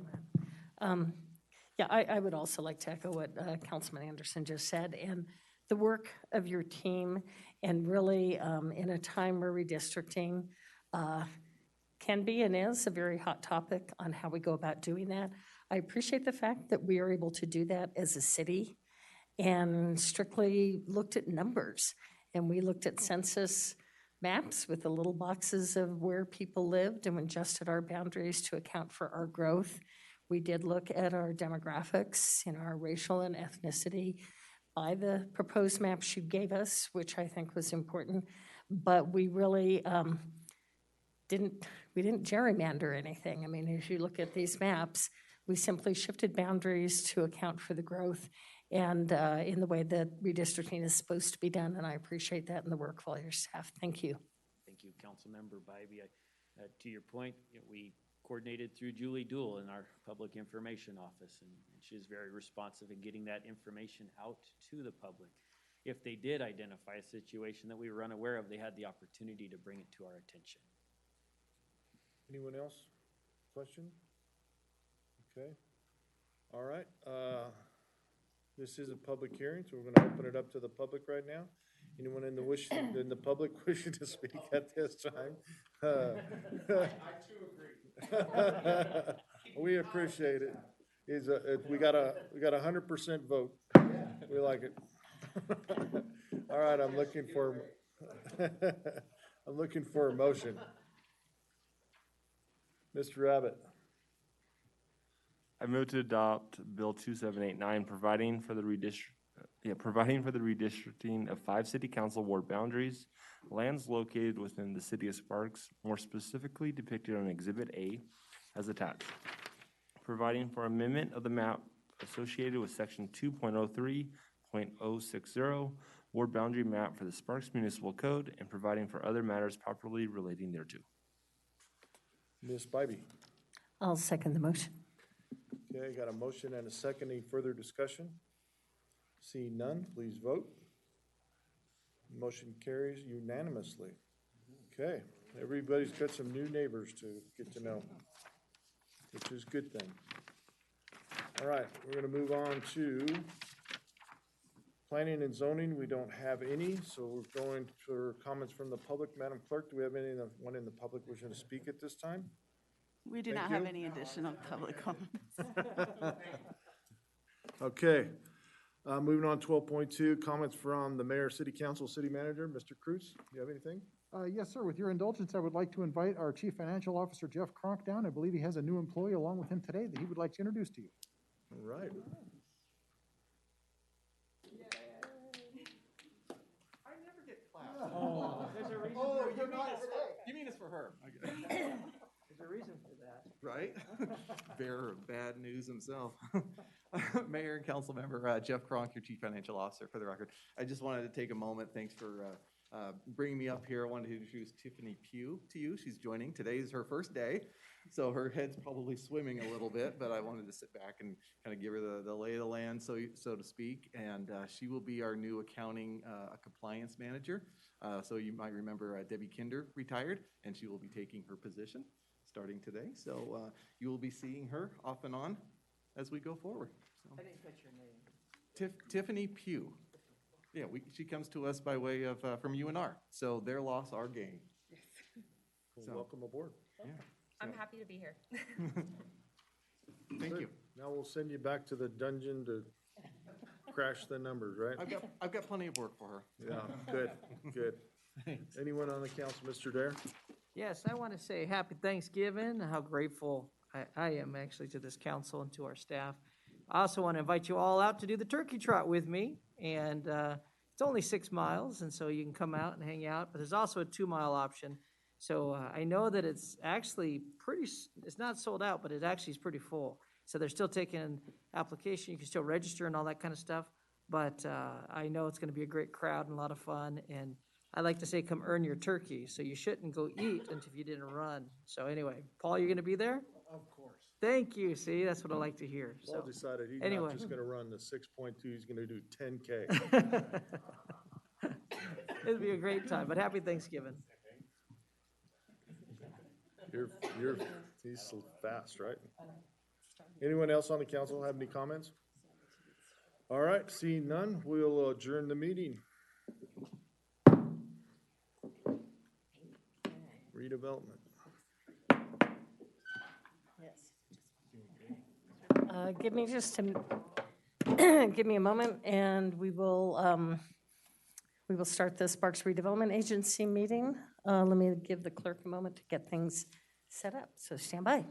comment. Yeah, I would also like to echo what Councilman Anderson just said, and the work of your team, and really in a time where redistricting can be and is a very hot topic on how we go about doing that. I appreciate the fact that we are able to do that as a city and strictly looked at numbers. And we looked at census maps with the little boxes of where people lived and adjusted our boundaries to account for our growth. We did look at our demographics, our racial and ethnicity by the proposed maps you gave us, which I think was important. But we really didn't gerrymander anything. I mean, as you look at these maps, we simply shifted boundaries to account for the growth and in the way that redistricting is supposed to be done. And I appreciate that in the work of all your staff. Thank you. Thank you, Councilmember Bybee. To your point, we coordinated through Julie Dool in our Public Information Office, and she is very responsive in getting that information out to the public. If they did identify a situation that we were unaware of, they had the opportunity to bring it to our attention. Anyone else? Question? Okay. All right. This is a public hearing, so we're going to open it up to the public right now. Anyone in the public wishing to speak at this time? I too agree. We appreciate it. We got a 100% vote. We like it. All right, I'm looking for a motion. Mr. Abbott. I move to adopt Bill 2789, providing for the redistricting of 5 city council ward boundaries, lands located within the city of Sparks, more specifically depicted on Exhibit A as attached. Providing for amendment of the map associated with Section 2.03.060, ward boundary map for the Sparks Municipal Code, and providing for other matters properly relating thereto. Ms. Bybee. I'll second the motion. Okay, got a motion and a second. Any further discussion? Seeing none, please vote. Motion carries unanimously. Okay, everybody's got some new neighbors to get to know, which is a good thing. All right, we're going to move on to planning and zoning. We don't have any, so we're going for comments from the public. Madam Clerk, do we have anyone in the public wishing to speak at this time? We do Thank not have you. any additional public comments. Okay, moving on, 12.2, comments from the mayor, city council, city manager. Mr. Cruz, do you have anything? Yes, sir. With your indulgence, I would like to invite our Chief Financial Officer, Jeff Kronk, down. I believe he has a new employee along with him today that he would like to introduce to you. All right. I never get clapped. Oh, there's a reason. Oh, you mean it's for her? There's a reason for that. Right? Bearer of bad news himself. Mayor and council member Jeff Kronk, your Chief Financial Officer, for the record. I just wanted to take a moment. Thanks for bringing me up here. I wanted to introduce Tiffany Pugh to you. She's joining. Today is her first day, so her head's probably swimming a little bit, but I wanted to sit back and kind of give her the lay of the land, so to speak. And she will be our new accounting compliance manager. So you might remember Debbie Kinder retired, and she will be taking her position starting today. So you will be seeing her off and on as we go forward. So. I didn't catch your name. Tiffany Pugh. Yeah, she comes to us by way of from UNR. So their loss, our gain. Well, So- welcome aboard. Yeah. I'm happy to be here. Thank you. Now we'll send you back to the dungeon to crash the numbers, right? I've got plenty of work for her. Yeah, good, good. Anyone on the council, Mr. Dare? Yes, I want to say happy Thanksgiving, how grateful I am actually to this council and to our staff. I also want to invite you all out to do the turkey trot with me, and it's only 6 miles, and so you can come out and hang out, but there's also a 2-mile option. So I know that it's actually it's not sold out, but it actually is pretty full. So they're still taking application, you can still register and all that kind of stuff, but I know it's going to be a great crowd and a lot of fun, and I like to say, come earn your turkey, so you shouldn't go eat until you didn't run. So anyway, Paul, you're going to be there? Of course. Thank you. See, that's what I like to hear. Paul So decided he's anyway. not just gonna run the 6.2, he's gonna do 10K. It'd be a great time, but happy Thanksgiving. He's so fast, right? Anyone else on the council have any comments? All right, seeing none, we'll adjourn the meeting. Redevelopment. Give me just a, give me a moment, and we will start the Sparks Redevelopment Agency meeting. Let me give the clerk a moment to get things set up, so stand by.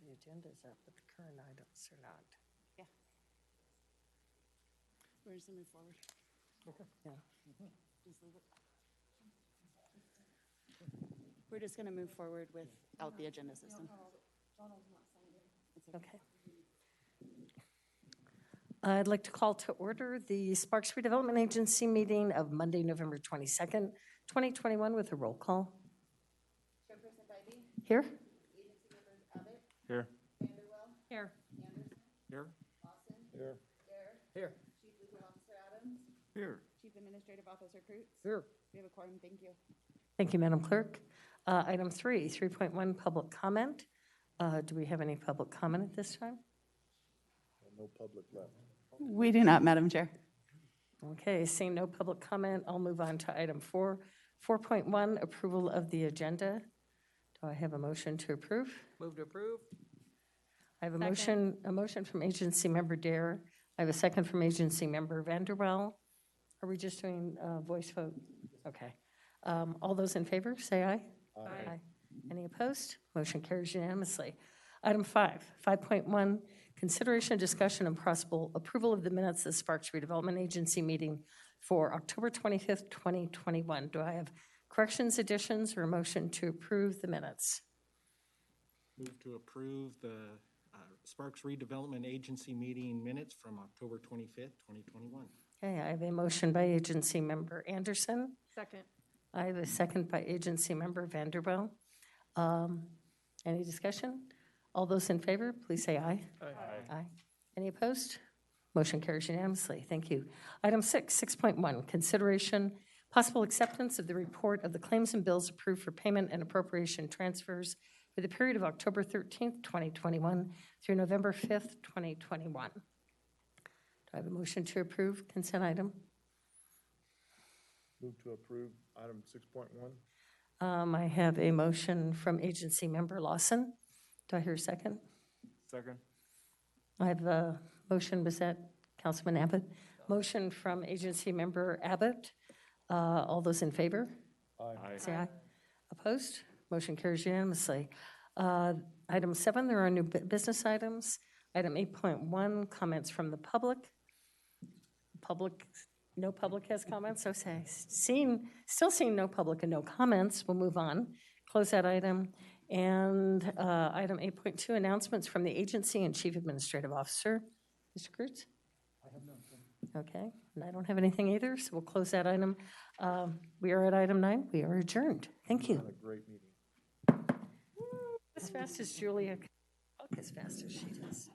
The agenda's up, but the current items are not. Yeah. We're just gonna move forward. Yeah. Just leave it. We're just gonna move forward without the agenda system. It's Okay. I'd like to call to order the Sparks Redevelopment Agency meeting of Monday, November 22nd, 2021, with a roll call. Chairperson Bybee, Here? agency members Abbott, Here. Vanderwell, Here. Anderson, Here? Lawson, Here. Dare, Here. Chief Legal Officer Adams, Here. Chief Administrative Officer Cruz. Here. We have a quorum, thank you. Thank you, Madam Clerk. Item 3.1, public comment. Do we have any public comment at this time? No public left. We do not, Madam Chair. Okay, seeing no public comment, I'll move on to item 4. 4.1, approval of the agenda. Do I have a motion to approve? Move to approve. I have a motion from agency member Dare. I have a second from agency member Vanderwell. Are we just doing voice vote? Okay. All those in favor, say aye. Aye. Any opposed? Motion carries unanimously. Item 5.1, consideration, discussion, and possible approval of the minutes of the Sparks Redevelopment Agency meeting for October 25th, 2021. Do I have corrections, additions, or a motion to approve the minutes? Move to approve the Sparks Redevelopment Agency meeting minutes from October 25th, 2021. Okay, I have a motion by agency member Anderson. Second. I have a second by agency member Vanderbilt. Any discussion? All those in favor, please say aye. Aye. Any opposed? Motion carries unanimously. Thank you. Item 6.1, consideration, possible acceptance of the report of the claims and bills approved for payment and appropriation transfers for the period of October 13th, 2021 through November 5th, 2021. Do I have a motion to approve consent item? Move to approve item 6.1. I have a motion from agency member Lawson. Do I hear a second? Second. I have a motion, was that Councilman Abbott? Motion from agency member Abbott. All those in favor? Aye. Say aye. Opposed? Motion carries unanimously. Item 7, there are new business items. Item 8.1, comments from the public. No public has comments, so still seeing no public and no comments, we'll move on. Close that item. And item 8.2, announcements from the agency and chief administrative officer. Mr. Cruz? I have none. Okay, and I don't have anything either, so we'll close that item. We are at item 9. We are adjourned. Thank you. Had a great meeting. As fast as Julia, as fast as she does.